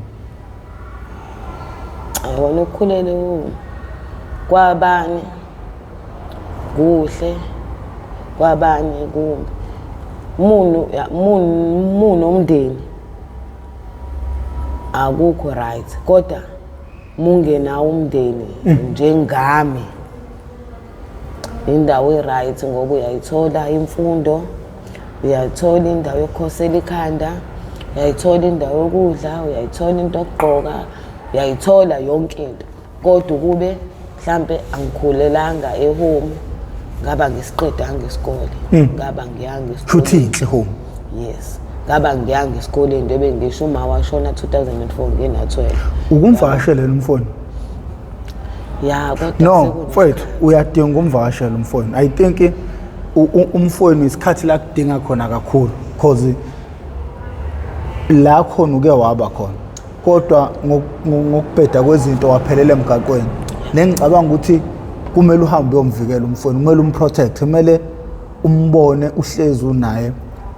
Wona ukukhulela home kwabanye kuhle kwabanye kumbi muno umndeni akukho right kodwa mungenawo umndeni njengami indawo right ngoba uyayithola imfundo uyayithola indawo yokukhosela ikhanda, uyayithola indawo yokudla, uyayithola into yokugqoka, uyayithola yonke into. Kodwa kube mhlampe angikhulelanga ehome, ngaba ngisiqedanga isikole, ngaba ngiyanga isikole. Futhi inhle home. Yes. Ngaba ngiyanga esikoleni into bengisho uma washona 2004 ngina12. Ukumvakashela umfoni? Ya kodwa no mfowethu uyadinga umvakashela umfoni. I think umfoni isikhathi la kudinga khona kakhulu because la khona uke waba khona kodwa ngokubheda kwezinto waphelele emgaqweni. Nengicabanga ukuthi kumele uhambe uyomvikela umfoni, kumele umprotect, kumele umbone uhlezi unaye,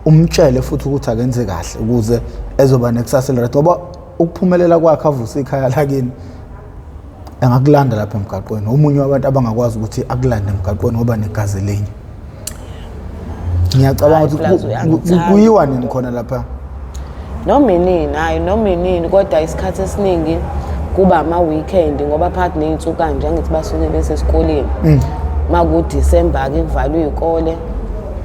umtshele futhi ukuthi akenze kahle ukuze ezoba nekusasa elight. Ngoba ukuphumelela kwakhe avusa ikhaya lakini engakulanda lapha emgaqweni. Umunye wabantu abangakwazi ukuthi akulande emgaqweni ngoba negazi lenye. Ngiyacabanga ukuthi kuyiwa nini khona lapha? Noma inini, hayi noma inini, kodwa isikhathi esiningi kuba ama-weekend ngoba phakathi ney'nsuku kanje angithi basuke besesikoleni. Maku December ke kuvalwe iy'kole,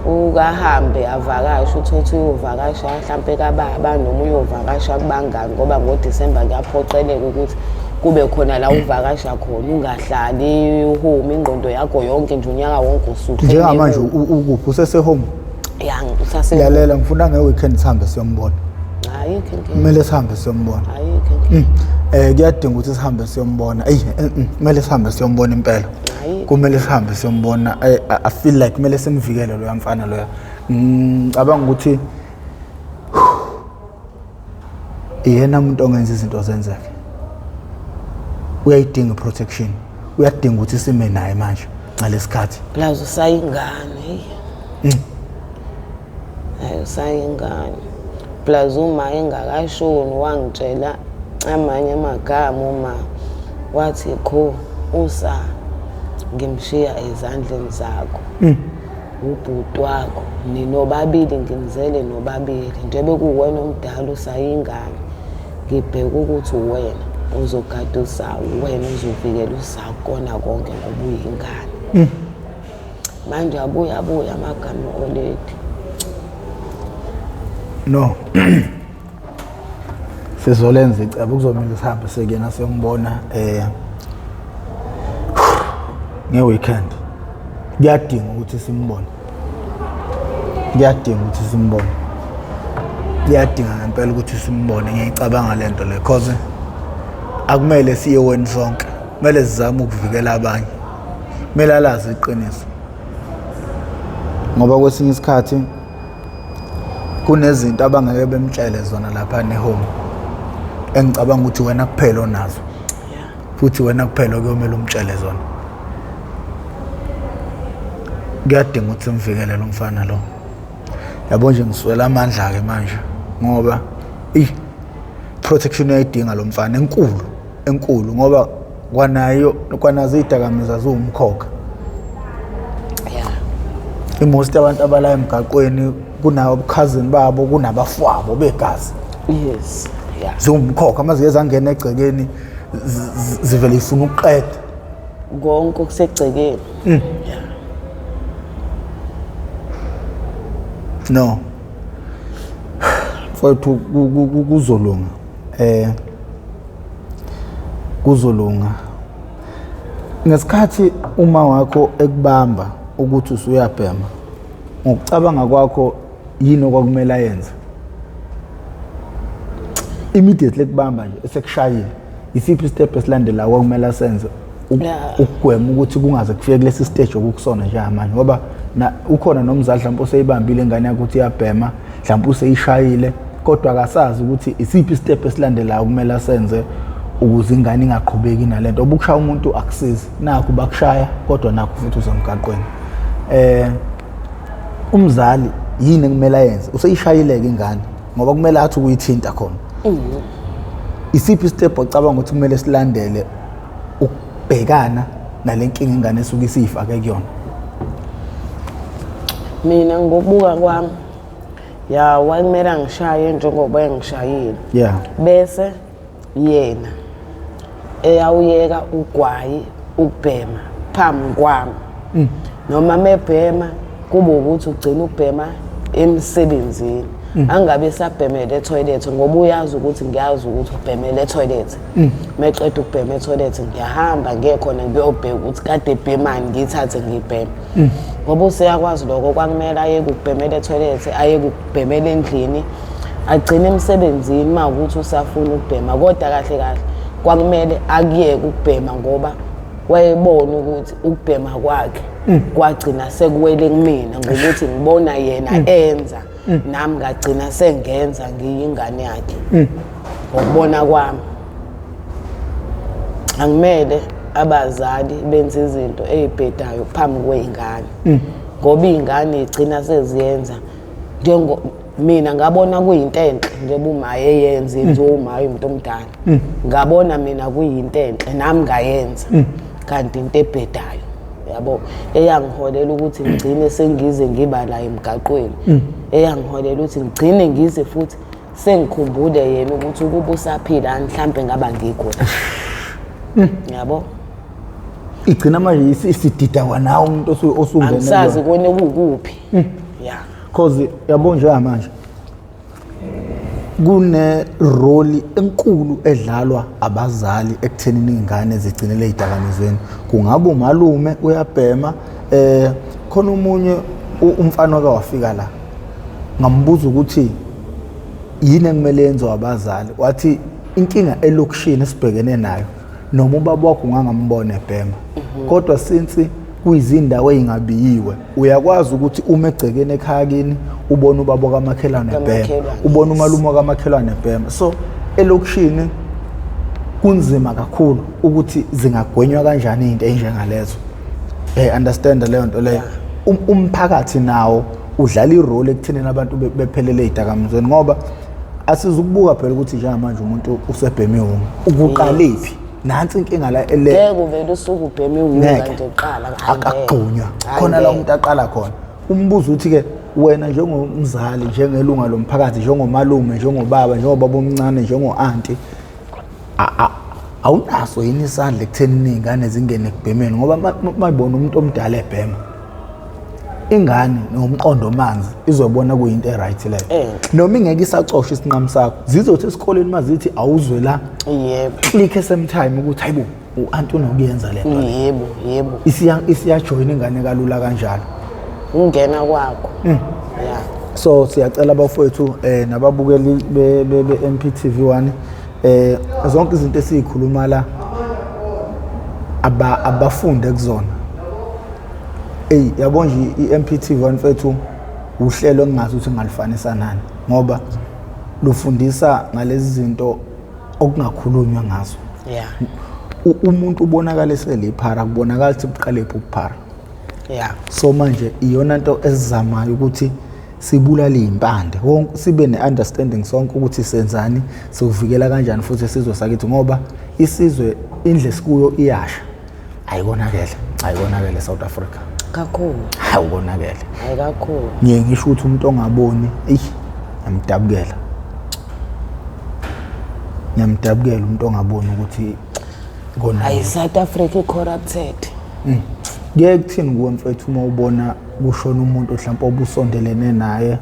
ukahambe avakashe uthothi uyovakasha mhlampe kababa noma uyovakasha kubangani ngoba ngo-December kuyaphoqeleka ukuthi kube khona la uvakasha khona, ungahlali home, ingqondo yakho yonke nje unyaka wonke usuhle. Njengamanje ukuphi usese-home? Ya usase. Lalela ngifuna nge-weekend sihambe siyombona. Ayikho inkinga. Kumele sihambe siyombona. Ayikho inkinga. Kuyadinga ukuthi sihambe siyombona. Kumele sihambe siyombona impela. Kumele sihambe siyombona. I feel like kumele simvikele lo mfana lo. Ngicabanga ukuthi yena umuntu ongenza izinto zenzeke. Uyayidinga protection. Uyadinga ukuthi sime naye manje ngalesikhathi. Plus usayingane. Usayingane. Plus uma engakashoni wangitshela amanye amagama uma wathi kho usa ngimshiya ezandleni zakho. Ubhuti wakho ninobabili ngimzele nobabili. Njengoba kuwena omdala usayingane. Ngibheka ukuthi uwena uzogada usawo, wena uzovikela usawo kona konke ngoba uyingane. Manje abuya amagama oledi. No. Sizolenza icebo kuzomela sihambe sekena siyombona nge-weekend. Kuyadinga ukuthi simbone. Kuyadinga ngempela ukuthi simbone. Ngiyicabanga lento le because akumele siye wena sonke. Kumele sizame ukuvikela abanye. Kumele alazi iqiniso. Ngoba kwesinye isikhathi kunezinto abangeke bemtshele zona lapha nehome. Engicabanga ukuthi wena kuphela onazo. Futhi wena kuphela kuyomela umtshele zona. Kuyadinga ukuthi simvikele lo mfana lo. Yabo nje ngiswela amandla ke manje ngoba protection uyayidinga lo mfana enkulu ngoba kwanazo idakamizwa ziwumkhokha. Most abantu abala emgaqweni kunabo cousin babo, kunabafowabo begazi. Yes. Yeah. Ziwumkhokha maziye zangena egcekeni zivele ifuna ukuqeda konke okusegcekeni. No. Mfowethu kuzolunga. Kuzolunga. Ngesikhathi uma wakho ekubamba ukuthi usuyabhema, ngokucabanga kwakho yini okwakumele ayenze? Immediately kubamba nje esekushayile. Isiphi step esilandela kwakumele asenze ukugwema ukuthi kungaze kufike kulesi stage okukusona nje manje ngoba ukhona nomzali mhlawumbe useyibambile ingane yakhe ukuthi iyabhema, mhlawumbe useyishayile kodwa akasazi ukuthi isiphi step esilandela kumele asenze ukuze ingane ingaqhubeki nalento. Obukushaya umuntu akusizi, nakho bakushaya kodwa nakho futhi usemgaqweni. Umzali yini kumele ayenze? Useyishayileke ingane ngoba kumele athi ukuyithinta khona. Isiphi step ocabanga ukuthi kumele silandele ukubhekana nalenkinga ingane esuke isifake kuyona? Mina ngokubuka kwami wakumele angishaye njengoba engishayile. Bese yena eyawuyeka ugwayi ukubhema phambi kwami. Noma mebhema kube ukuthi ugcina ukubhema emsebenzini angabe sabhemele etoilet ngoba uyazi ukuthi ngiyazi ukuthi ubhemele etoilet meqeda ukubhema etoilet ngiyahamba ngiye khona ngiyobheka ukuthi kade ebhemani ngithathe ngibheme ngoba useyakwazi lokho kwakumele aye ukubhemela etoilet aye ukubhemela endlini agcine emsebenzini mawukuthi usafuna ukubhema kodwa kahle kahle kwakumele akuyeke ukubhema ngoba wayebona ukuthi ukubhema kwakhe kwagcina sekuwele kumina ngokuthi ngibona yena enza nami ngagcina sengenza ngiyingane yakhe ngokubona kwami angimele abazali benze izinto ezibhedayo phambi kweingane ngoba ingane igcina seziyenza njengo mina ngabona kuyinto enhle njengoba umaye yenza umaye umuntu omdala ngabona mina kuyinto enhle nami ngayenza kanti into ebhedayo yabo eyangiholela ukuthi ngigcine sengize ngiba la emgaqweni eyangiholela ukuthi ngigcine ngize futhi sengikhumbule yena ukuthi ukuba usaphila mhlambe ngaba ngikho yabo igcina manje isidida kwanawo umuntu osungena angisazi kone kukuphi yeah cause yabo nje manje kune role enkulu edlalwa abazali ekuthenini ingane zigcinele idakamizweni kungaba umalume uyabhema khona umunye umfana wafika la ngambuza ukuthi yini ekumele yenziwe abazali wathi inkinga elokishini esibhekene nayo noma ubaba wakho ungangambona ebhema kodwa since kuyizindawo eingabiyiwe uyakwazi ukuthi uma egcekene ekhaya kini ubona ubaba kamakhelwane ebhema ubona umalume kamakhelwane ebhema so elokishini kunzima kakhulu ukuthi zingagwenywa kanjani izinto enjengalezo understand leyo nto leyo umphakathi nawo udlala irole ekuthenini abantu bephelele idakamizweni ngoba asizukubuka phela ukuthi njengamanje umuntu usebheme ukuqalephi nansi inkinga la ngeke uvele usuku ubheme nje eqala akagqunywa khona la umuntu aqala khona umbuzo uthi ke wena njengomzali njengelunga lomphakathi njengomalume njengobaba njengobaba omncane njengo-auntie awunaso yini isandla ekuthenini ingane zingene ekubhemeni ngoba mayibona umuntu omdala ebhema ingane ngomqondo manzi izobona kuyinto eright leyo noma ingeke isacosha isinqamu sakho zizothi esikoleni mazithi awuzwe la yebo click sometime ukuthi hayibo u-auntie unokuyenza le nto yebo isiyajoin ingane kalula kanjalo ungena kwakho yeah so siyacela abafowethu nababukeli be-MPTV1 zonke izinto esizikhuluma la abafunde kuzona yabo nje i-MPTV1 mfethu uhlelo engazi ukuthi ngalifanisa nani ngoba lufundisa ngalezi zinto okungakhulunywa ngazo yeah umuntu ubonakala eseliphara kubonakala ukuthi uqalephi ukuphara yeah so manje iyona nto esizamayo ukuthi sibulale impande wonke sibe neunderstanding sonke ukuthi senzani sokuvikela kanjani futhi isizwe sakithi ngoba isizwe indle sikuyo iyasha ayibonakele South Africa kakhulu awubonakele kakhulu ngisho ukuthi umuntu ongaboni ngiyamdabukela umuntu ongaboni ukuthi kona South Africa corrupted ngeke kuthini kuwe mfethu uma ubona kushona umuntu mhlawumbe obusondelene naye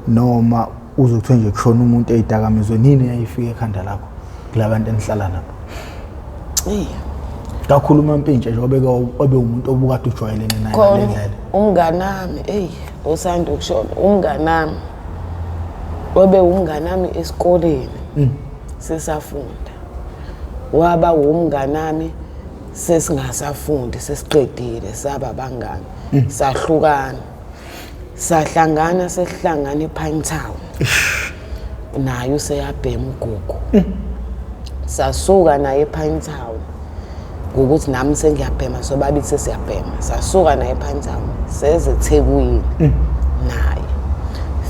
noma uzokuthe nje kushona umuntu ezidakamizweni yini yayifika ekhanda lakho kulabantu enihlala nabo kakhulu mampintshe nje obe umuntu obukade ujwayelene naye ngendlela umnganami osanda ukushona umnganami obe umnganami esikoleni sesafunda waba umnganami sesingasafundi sesiqedile saba bangani sahlukana sahlangana sesihlangana ePinetown naye useyabhema ugogo sasuka naye ePinetown ukuthi nami sengiyabhema sobabithi sesiyabhema sasuka naye ePinetown seze eThekwini naye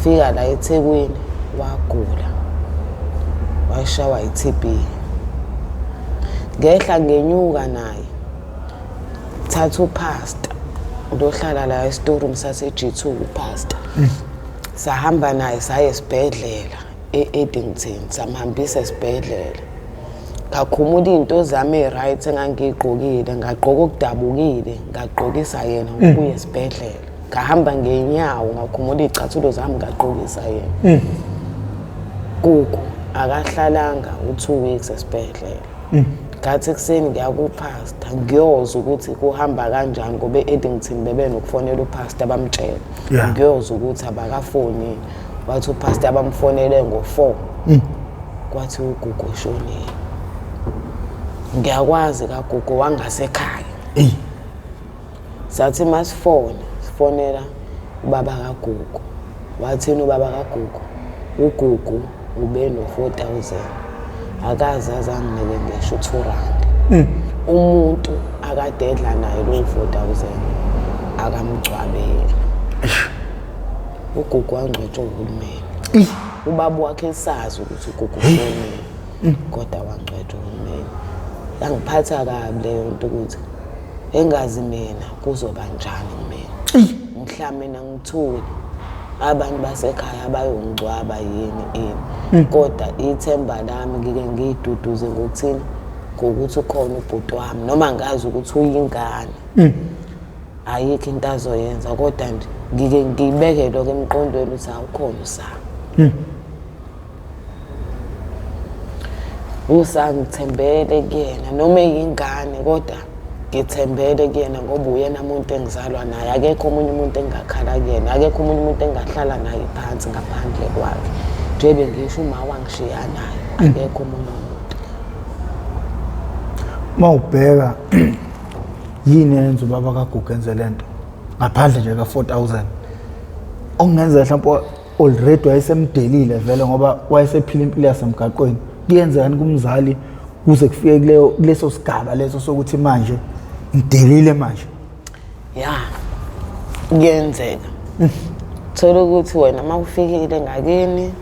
fika la eThekwini wagula washawa iTB ngehla ngenyuka naye thatha upasta ndohlala la e-storeroom sase-G2 upasta sahamba naye saye esibhedlela e-Eddington samhambisa esibhedlela ngakhumula into zami e-right engangigqokile ngagqoka okudabukile ngagqokisa yena ukuya esibhedlela ngahamba ngenyawo ngakhumula iy'cathulo zami ngaqokisa yena. Gugu akahlalanga u2 weeks esibhedlela. Ngathi ekuseni ngiya kuPastor ngiyozwa ukuthi kuhamba kanjani ngoba eEdington bebenokufonela uPastor bamtshela. Ngiyozwa ukuthi abakafoni. Wathi uPastor bamfonele ngo4. Kwathi uGugu ushonile. Ngiyakwazi kaGugu wangasekhaya. Sathi sifonela ubaba kaGugu. Wathini ubaba kaGugu? uGugu ube no4,000. Akaze azanginike ngisho R2. Umuntu akadedla naye lo 4,000 akamgcwabe yena. uGugu wangcwetshwa uhulumeni. Ubaba wakhe esazi ukuthi uGugu ushonile. Kodwa wangcwetshwa uhulumeni. Yangiphatha kabi leyo nto ukuthi engazi mina kuzoba njani mina. Mhla mina ngithule abantu basekhaya abayongcwaba yini. Kodwa ithemba lami ngike ngiyiduduze ngokuthini ngokuthi ukhona ubhuti wami noma ngazi ukuthi uyingane. Ayikho into azoyenza kodwa nje ngike ngibeke lokho emqondweni ukuthi awukhona usami. Usangithembele kuyena noma eyingane kodwa ngithembele kuyena ngoba uyena umuntu engizalwa naye. Akekho omunye umuntu engakhala kuyena. Akekho omunye umuntu engahlala naye phansi ngaphandle kwakhe. Njengoba ngisho uma wangishiya naye. Akekho omunye umuntu. Mawubheka yini yenza ubaba kaGugu enze lento ngaphandle nje ka4,000 okungenza mhlawumbe already wayesemdelile vele ngoba wayesephila impilo yasemgaqweni. Kuyenzekani kumzali kuze kufike kuleso sigaba leso sokuthi manje ngidelile manje? Kuyenzeka. Thola ukuthi wena mawufikile ngakini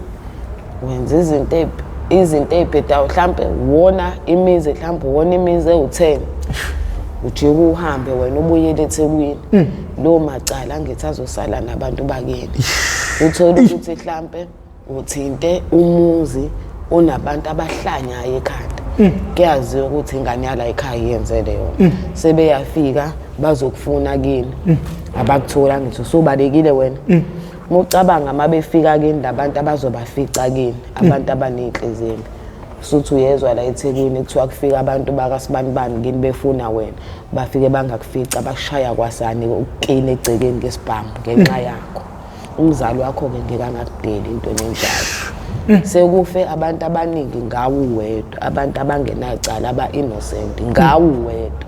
wenza izinto ezibhedayo mhlambe wona imizi mhlambe wona imizi ewu10 ujike uhambe wena ubuyele eThekwini. Lo macala angithi azosala nabantu bakini. Uthola ukuthi mhlambe uthinte umuzi onabantu abahlanyayo ekhanda. Kuyaziwa ukuthi ingane yala ekhaya yenzele yona. Sebeyafika bazokufuna kini. Abakuthola ngithi usubalekile wena. Mucabanga mabefika kini labantu abazobafica kini abantu abanenhlizimbi. Suthi uyezwa la eThekwini kuthiwa kufika abantu bakaSibanibani kini befuna wena. Bafike bangakufica bakushaya kwasani ukukini egcekeni ngesibhamu ngenxa yakho. Umzali wakho ke ngeke angakudeli into enjalo. Sekufe abantu abaningi ngawe uwedwa. Abantu abangenacala aba-innocent ngawe uwedwa.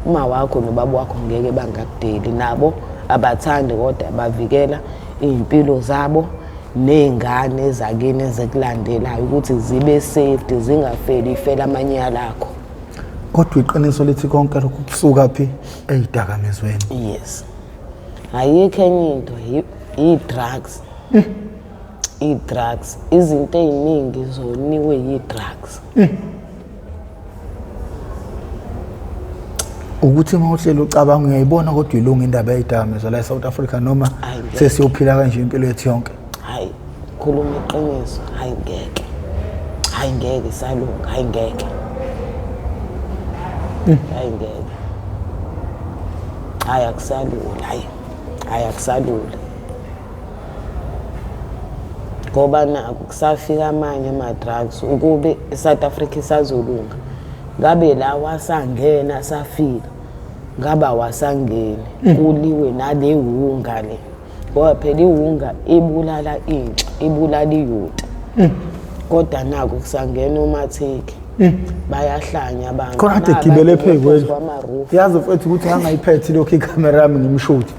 Uma wakho nobaba wakho ngeke bangakudeli. Nabo abathandi kodwa bavikela iy'mpilo zabo ney'ngane ezakini ezikulandelayo ukuthi zibe safety zingafeli ifela amanyala akho. Kodwa iqiniso lithi konke lokhu kusuka phi? Ey'dakamizweni. Yes. Ayikho enye into i-drugs. I-drugs. Izinto ey'ningi zoniwe yi-drugs. Ukuthi mawuhlelo ucabanga uyayibona kodwa ilunga indaba yedakamizwa la eSouth Africa noma sesiyophila kanje impilo yethu yonke? Hayi, khuluma iqiniso. Hayi ngeke. Hayi ngeke isalunga. Hayi ngeke. Hayi ngeke. Hayi akusalula. Hayi akusalula. Ngoba naku kusafika amanye ama-drugs ukube eSouth Africa isazolunga. Ngabe la wasangena safika. Ngaba wasangene kuliwe nale hunga le. Ngoba phela ihunga ibulala intsha, ibulala iyuta. Kodwa naku kusangena uMatheki. Bayahlanya abantu. Khona kade gibele phezulu. Yazi mfethu ukuthi angayiphethe lokho iCamera yami ngimshuthi.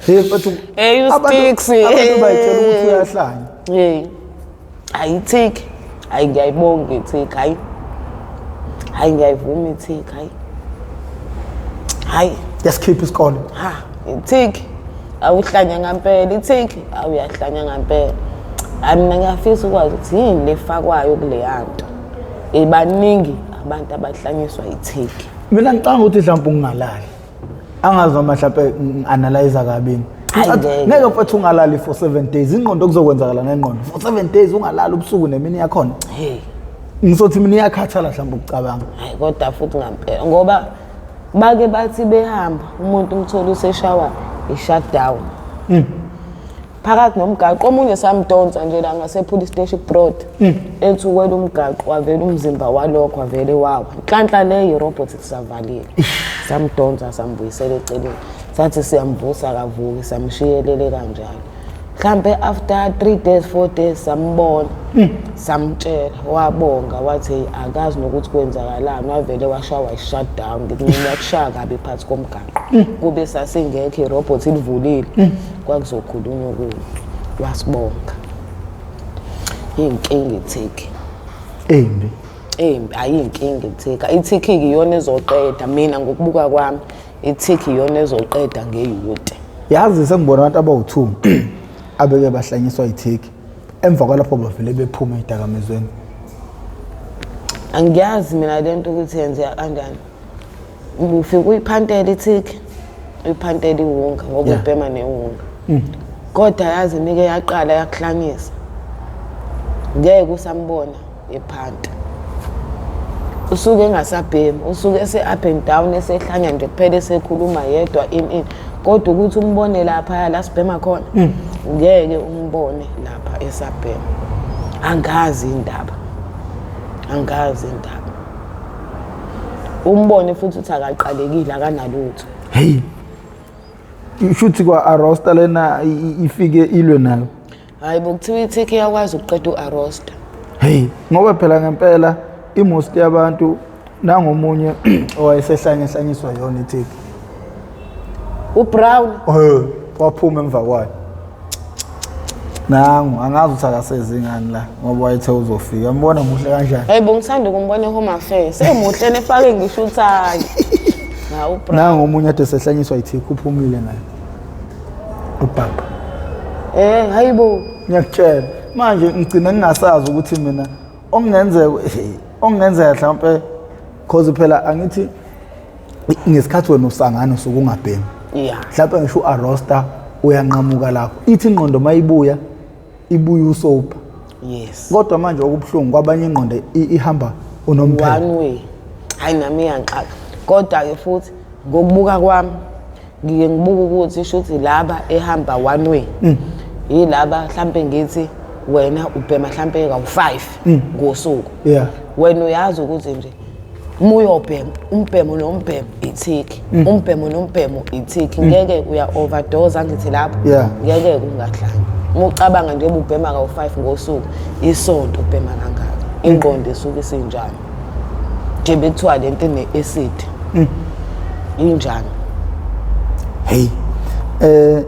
Mfethu sticks. Abantu bayitshela ukuthi uyahlanya. Ayithiki. Hayi ngiyayibonga ithiki. Hayi ngiyayivuma ithiki. Hayi. Just keep isikole. Ithiki. Awuhlanya ngempela ithiki. Awuyahlanya ngempela. Mina ngiyafisa ukwazi ukuthi yini lefakwayo kule yanto. Baningi abantu abahlanyiswa ithiki. Mina ngicanga ukuthi mhlawumbe ungalali. Angazi noma mhlawumbe ngianalyze kabini. Ngeke mfethu ungalali for 7 days. Ingqondo kuzokwenzakala nengqondo. For 7 days ungalali ubusuku nemini yakhona. Ngisothi mina iyakhathala mhlawumbe ukucabanga. Hayi kodwa futhi ngempela ngoba bake bathi behamba umuntu umthola useshawa i-shutdown. Phakathi nomgaqo omunye samdonsa nje la ngase-police station Broad. Ethi ukwela umgaqo wavela umzimba walokho wavele wawa. Nhlanhla le irobot kusavalile. Samdonsa sambuyisela eceleni. Sathi siyamvusa kavuki samshiyelele kanjalo. Mhlambe after 3 days 4 days sambona samtshela wabonga wathi akazi nokuthi kwenzakalani wavele washawa i-shutdown ngithi mina kushaya kabi phansi komgaqo kube sasingekho irobot ilivulile kwakuzokhulunywa kuyo wasibonga inkinga ithiki embi ayinkinga ithika ithiki iyona ezoqeda mina ngokubuka kwami ithiki iyona ezoqeda ngeyude yazi sengibona abantu abawu2 abeke bahlanyiswa ithiki emva kwalapho bavele bephuma idakamizweni angiyazi mina lento ukuthi yenzeka kanjani ufika uyiphantela ithiki uyiphantela iwunga ngoba ubhema newunga kodwa yazi nike yaqala yakuhlanyisa ngeke usambona ephanta usuke engasabhemi usuke ese-up and down esehlanya nje kuphela esekhuluma yedwa in kodwa ukuthi umbone lapha la sibhema khona ngeke umbone lapha esabhema angazi indaba umbone futhi uthi akaqalekile akanalutho hey ishuthi kwa arrosta lena ifike ilwe nayo hayi bokuthiwa ithiki yakwazi ukuqeda u-arrosta hey ngoba phela ngempela imost yabantu nangomunye owayesehlanyiswa yona ithiki uBrown waphuma emva kwayo nangu angazi ukuthi akasezingani la ngoba wayethe uzofika mbona muhle kanjani hey bongisanda ukumbona eHome Affairs emuhle nefake ngisho uthayi na uBrown nangu omunye ade sehlanyiswa ithiki uphumile naye ubaba hayibo ngiyakutshela manje ngicina ngingasazi ukuthi mina ongenzeka mhlawumbe cause phela angithi ngesikhathi wena usangana sokungabhemi mhlawumbe ngisho uArosta uyanqamuka lapho ithi ingqondo mayibuya ibuya usopa yes kodwa manje okubuhlungu kwabanye ingqondo ihamba unomphela one way hayi nami yanqaka kodwa ke futhi ngokubuka kwami ngike ngibuka ukuthi shuthi laba ehamba one way yilaba mhlambe ngithi wena ubhema mhlambe ka5 ngosuku wena uyazi ukuthi nje umuyobhema umbhemo nombhemo ithiki umbhemo nombhemo ithiki ngeke uya overdose angithi lapho ngeke kungahlanga umucabanga nje ubhema ka5 ngosuku isonto ubhema kangaka ingqondo esuke isinjani nje bethiwa lento ene-acid injani hey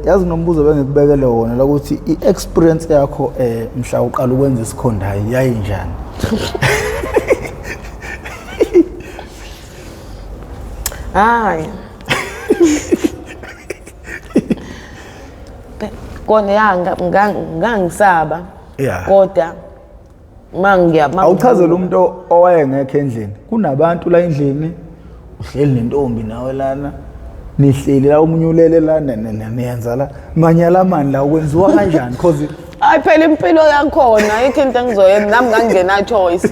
yazi nombuzo bengikubekele wona la ukuthi i-experience yakho mhla uqala ukwenza isikhondayi yayinjani hayi kona ngangisaba kodwa mangiyama awuchazela umuntu owayengekho endlini kunabantu la endlini uhleli nentombi nawe lana nihleli la umunyulele lana niyenza la manyalamani la kwenziwa kanjani because hayi phela impilo yakhona ayikho into engizoyenza nami ngangena choice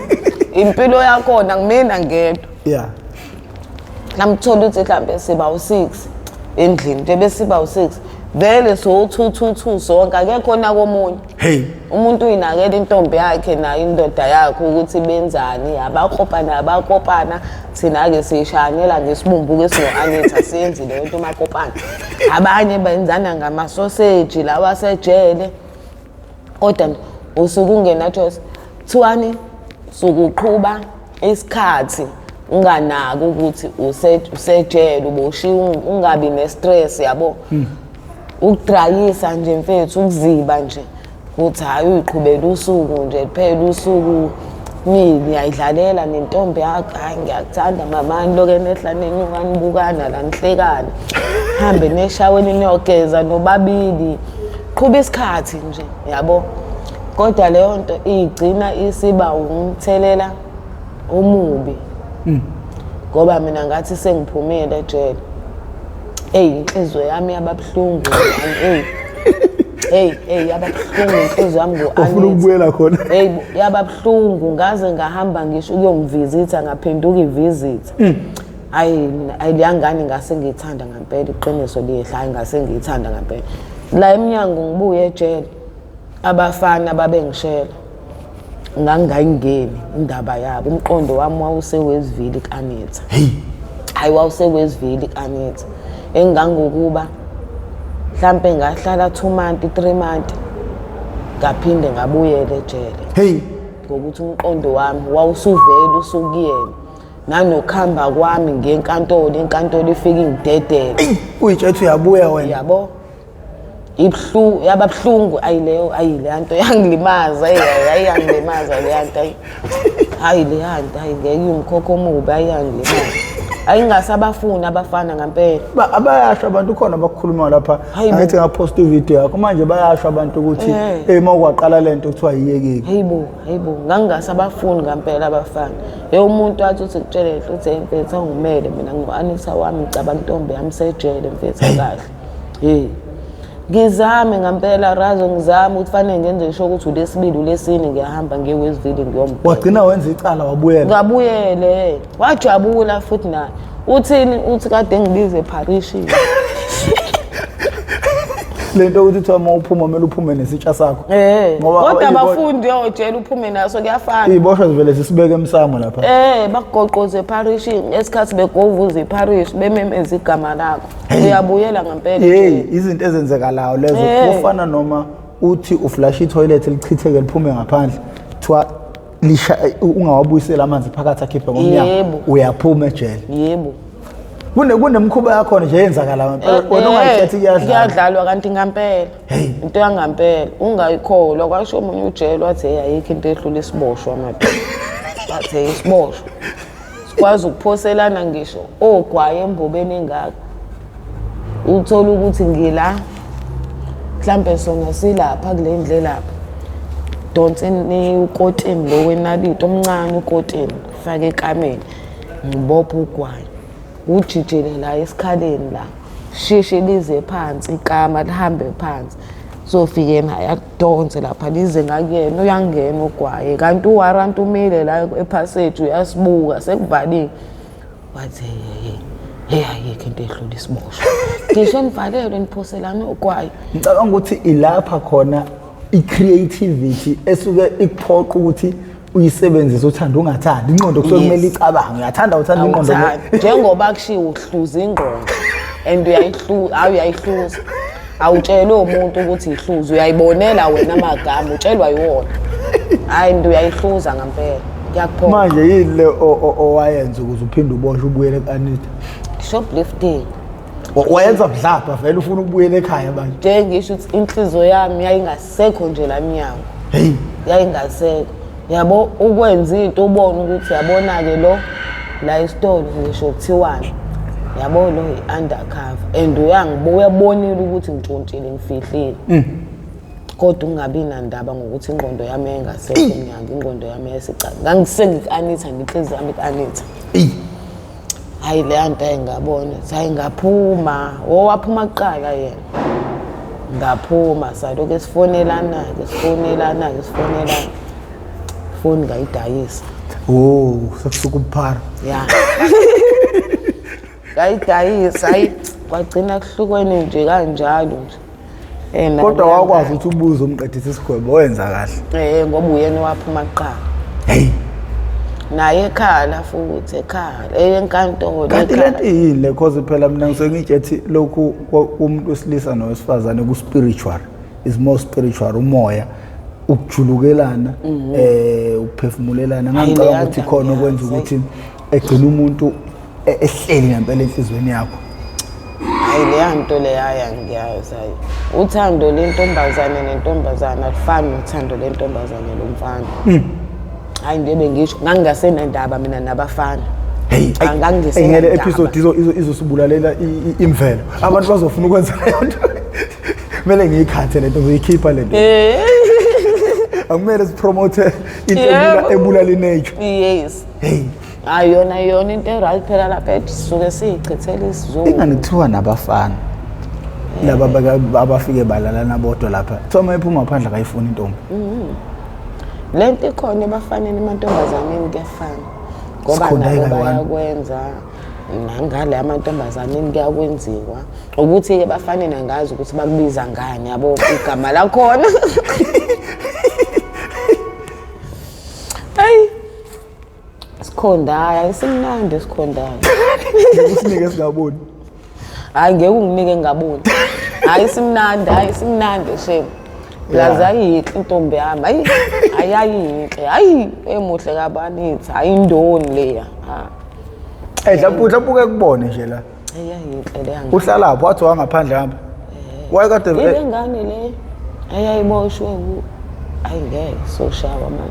impilo yakhona kumina ngedwa namthola ukuthi mhlambe siba u6 endlini nje besiba u6 vele so 222 sonke akekho na komunye hey umuntu uyinakela intombi yakhe nayo indoda yakhe ukuthi benzani abakopana thina ke sishanela ngesibumbuko esino-Anita siyenzi leyo nto makopana abanye benzana ngamasoseji lawa asejele kodwa usuke ungena choice thiwani sukuqhuba isikhathi unganaki ukuthi usejele uboshiwe ungabi nestress yabo ukudrayisa nje mfethu ukuziba nje uthi hayi uyiqhubela usuku nje phela usuku ngiyayidlalela nentombi yakho hayi ngiyakuthanda mamani lokho enehla nenyuka nibukana la nihlekana hambe neshaweni niyogeza nobabili qhuba isikhathi nje yabo kodwa leyo nto igcina isiba umthelela omubi ngoba mina ngathi sengiphumile ejele inhliziyo yami yababuhlungu yababuhlungu inhliziyo yami ngo-Anita ufuna ukubuyela khona yababuhlungu ngaze ngahamba ngisho ukuyongivizitha ngaphenduka ivizitha ayiliyangani ngase ngiyithanda ngempela iqiniso liyehla ngase ngiyithanda ngempela la eminyango ngibuye ejele abafana babengishela ngangayingeni indaba yabo umqondo wami wawusewezivili kaNetha hayi wawusewezivili kaNetha engangokuba mhlambe ngahlala 2 months 3 months ngaphinde ngabuyela ejele ngokuthi umqondo wami wawusuvela usukuyena nanokuhamba kwami ngenkantolo ifika ingidedela uyitshethu uyabuya wena yabo yababhlungu ayileyanto yangilimaza ayangilimaza leyanto ayileyanto ngeke umkhokho omubi ayangilimaza ayingasabafuna abafana ngempela abayasho abantu khona bakukhuluma lapha ngathi ngapost ivideo yakho manje bayasho abantu ukuthi mawukwaqala lento kuthiwa yiyekile hayibo ngangasabafuni ngempela abafana umuntu athi uthi kutshele futhi mfethu ngumele mina ngo-Anita wami ngicabanga intombi yami sejele mfethu kahle ngizame ngempela razo ngizama ukuthi fanele ngenze sho ukuthi ulesibili ulesine ngiyahamba ngiyewezivile ngiyombheka wagcina wenza icala wabuyela ngabuyele wajabula futhi naye uthi kade ngibize eParishini lento ukuthi uma uphuma kumele uphume nesitsha sakho kodwa abafundi yojela uphume naso kuyafana iboshwa zivele sisibeke emsamo lapha bagoqoze eParishini esikhathi begovuza eParish bememeza igama lakho uyabuyela ngempela izinto ezenzekalayo lezo kufana noma uthi uflash itoilet lichitheke liphume ngaphandle kuthiwa ungawabuyisela amanzi phakathi akhiphe ngomnyango uyaphuma ejele yebo kunemkhuba yakho nje yenzakala wena ungayithathi kuyadlalwa kanti ngempela into yangempela ungayikholwa kwasho umunye ujele wathi ayikho into ehlula isiboshwa madoda wathi isiboshwa sikwazi ukuphoselana ngisho ogwaye embobeni engaka uthola ukuthi ngila mhlambe sona silapha kule ndlela lapha donseni ukotini lo wenalito omncane ukotini fake ekameni ngibopha ugwaye ujijele la esikhaleni la sheshe lize phansi ikama lihambe phansi sofike yena yakudonse lapha lize ngakuyena uyangena ugwaye kanti uwarrant umile la epassage uyasibuka sekuvaliwe wathi ayikho into ehlula isiboshwa ngisho nivalelwe niphoselana ugwaye ngicabanga ukuthi ilapha khona i-creativity esuke ikuphoqa ukuthi uyisebenzise uthanda ungathandi ingqondo kusuke kumele icabange uyathanda uthanda ingqondo njengoba kushiwo uhluza ingqondo and uyayihluza awutshelwe umuntu ukuthi ihluza uyayibonela wena amagama utshelwa yiwona hayi nto uyayihluza ngempela kuyakuphona manje yile owayenza ukuze uphinde uboshwe ubuyele eAnita shoplifting wayenza mdlapha vele ufuna ukubuyela ekhaya manje njengisho ukuthi inhliziyo yami yayingasekho nje la minyango yayingasekho yabo ukwenza into ubone ukuthi yabona-ke lo la isitolo ngisho kuthiwani yabo lo i-undercover and uyabonile ukuthi ngitshontshile ngifihlile kodwa ungabi nandaba ngokuthi ingqondo yami yayingasekho mnyango ingqondo yami yayisicala ngangisengik-Anita ngenhliziyo yami ku-Anita hayi leya nto ayingabona hayi ngaphuma waphuma kuqala yena ngaphuma salokhu sifonelana-ke foni ngayidayisa sekusuka ubuphara ngayidayisa hayi kwagcina kuhlukweni nje kanjalo nje kodwa wakwazi ukuthi ubuze umqedisi isigwebo wenza kahle ngoba uyena waphuma kuqala naye ekhala futhi enkantolo kanti lento yini le cause phela mina ngisengitshethi lokhu umuntu wesilisa nowesifazane ku-spiritual is more spiritual umoya ukujulukelana ukuphefumulelana ngicabanga ukuthi khona okwenza ukuthi egcina umuntu ehleli ngempela enhlizweni yakho hayi leya nto leya ngiyazi hayi uthando lentombazane nentombazane alifani nothando lentombazane lomfana hayi ndebe ngisho ngangingasenandaba mina nabafana ngele episode izosibulalela imvelo abantu bazofuna ukwenza leyo nto kumele ngiyikhathe lento ngiyikhipha lento akumele sipromote into ebulala nature yes hayi yona into right phela lapha sisuke siyichithela isizungu enganithiwa nabafana laba abafike balalana bodwa lapha thoma iphuma phandle akayifuni intombi lento ikhona ebafanele emantombazaneni kuyafana ngoba nabo bayakwenza nangale amantombazaneni kuyakwenziwa ukuthi-ke bafanele ngazi ukuthi bakubiza ngani yabo igama lakhona. Hayi sikhondayo ayisimnandi sikhondayo. Usinike singaboni. Hayi ngeke unginike ngaboni. Hayi simnandi shame. Laza yinhle intombi yami. Hayi ayayinhle. Hayi emuhle kabanithi. Hayi indoni leya. Lapho kubone nje la. Ayayinhle leya. Uhlala lapho wathi wangaphandle hamba. Wayekade ingane le ayayiboshwe ayingeke social man.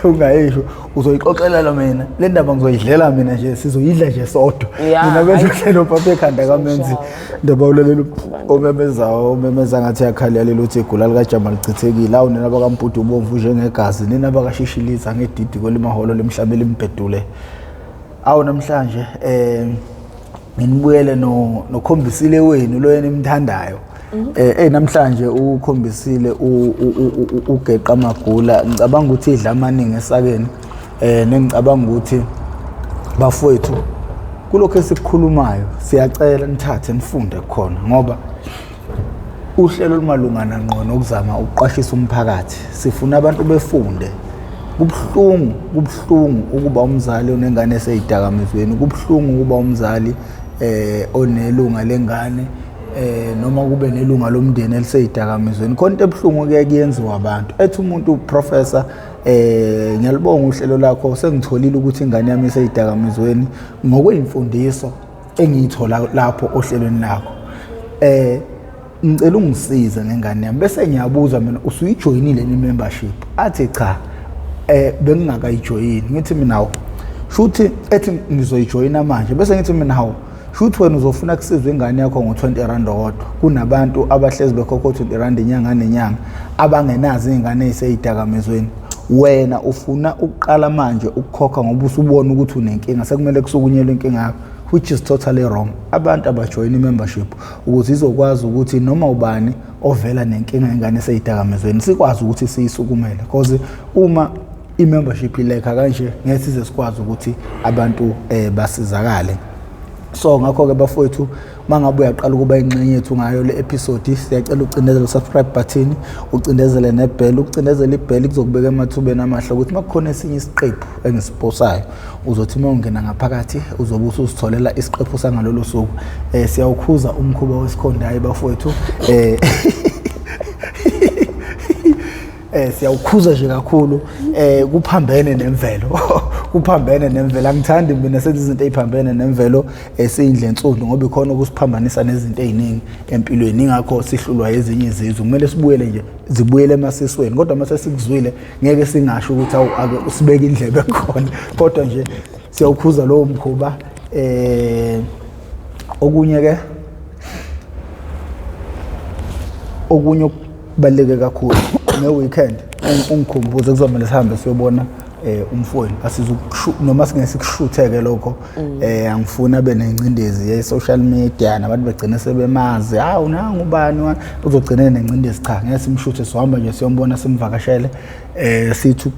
Ungayisho uzoyixoxelela mina le ndaba ngizoyidlela mina nje sizoyidla nje sodwa mina bese kuhlelo papa ekhanda kaMenzi ndaba ulalelo omemeza ngathi yakhalela uthi igula lika Jama lichithekile awu nina bakaMputi ubomvu njengegazi nina bakashishiliza ngedidi kolimaholo lemhlabeni limbhedule awu namhlanje nginibuyele nokhombisile wenu lo yena imthandayo namhlanje ukhombisile ugeqa amagula ngicabanga ukuthi idla amaningi esakeni nengicabanga ukuthi bafowethu kulokho esikukhulumayo siyacela nithathe nifunde khona ngoba uhlelo olumalungana ngqo nokuzama ukuqashisa umphakathi sifuna abantu befunde kubhlungu ukuba umzali onengane eseyidakamizweni kubhlungu ukuba umzali onelunga lengane noma kube nelunga lomndeni eliseyidakamizweni konke ebhlungu kuyenziwa abantu ethi umuntu professor ngiyalibonga uhlelo lakho sengitholile ukuthi ingane yami eseyidakamizweni ngokwemfundiso engiyithola lapho ohlelweni lakho ngicela ungisize ngengane yami bese ngiyabuza mina usuyijoinile ni membership athi cha bengingakayijoyini ngithi mina shuthi ethi ngizoyijoyina manje bese ngithi mina hawo shuthi wena uzofuna kusizwe ingane yakho ngo20 rand kodwa kunabantu abahlezi bekhokha 20 rand inyanga nenyanga abangenazi ingane eseyidakamizweni wena ufuna ukuqala manje ukukhokha ngoba usubona ukuthi unenkinga sekumele kusukunyelwe inkinga yakho which is totally wrong abantu abajoin membership ukuze izokwazi ukuthi noma ubani ovela nenkinga ingane eseyidakamizweni sikwazi ukuthi siyisukumele because uma i-membership ilekha kanje ngeke size sikwazi ukuthi abantu basizakale. So ngakho ke bafowethu mangabe uyaqala ukuba ingxenye yethu ngayo le episode siyacela ucindezele subscribe button ucindezele nebell ucindezele ibell kuzokubeka emathubeni amahle ukuthi makukhona esinye isiqephu engisiposayo uzothi mawungena ngaphakathi uzobe usuzitholela isiqephu sangalolo suku siyawukhuza umkhuba wesikhondayi bafowethu siyawukhuza nje kakhulu kuphambene nemvelo kuphambene nemvelo angithandi mina senze izinto eziphambene nemvelo esiyindle nsonto ngoba ikhona ukusiphambanisa nezinto eziningi empilweni ingakho sihlulwa ezinye izizwe kumele sibuyele nje zibuyele emasisweni kodwa mase sikuzwile ngeke singasho ukuthi ake usibeke indlebe khona kodwa nje siyawukhuza lowo mkhuba okunye kubaleke kakhulu ngeweekend ungikhumbuze kuzomela sihambe siyobona umfowenu noma singesikushuthe-ke lokho angifuni abe nencindezi ye-social media nabantu begcine sebemazi hawu nangu ubani uzogcine nencindezi cha ngeke simshuthe sihambe nje siyombona simvakashele sithi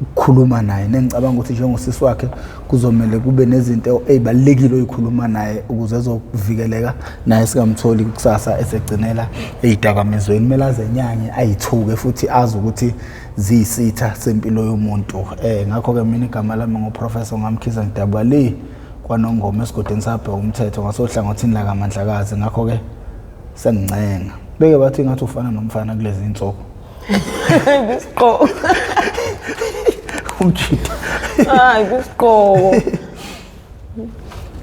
ukukhuluma naye nengicabanga ukuthi njengosisi wakhe kuzomela kube nezinto ezibalekile oyikhuluma naye ukuze ezokuvikeleka naye singamtholi kusasa esegcinela ezidakamizweni kumele azenyanye ayithuke futhi azi ukuthi ziyisitha sempilo yomuntu ngakho ke mina igama lami ngoprofessor Ngamkhize Ngidabukali kwaNongoma esigodini sabhe umthetho ngasohlangothini la kaMandlakazi ngakho ke sengincenga beke bathi ngathi ufana nomfana kulezi insuku Bisigqoko umjita hayi bisigqoko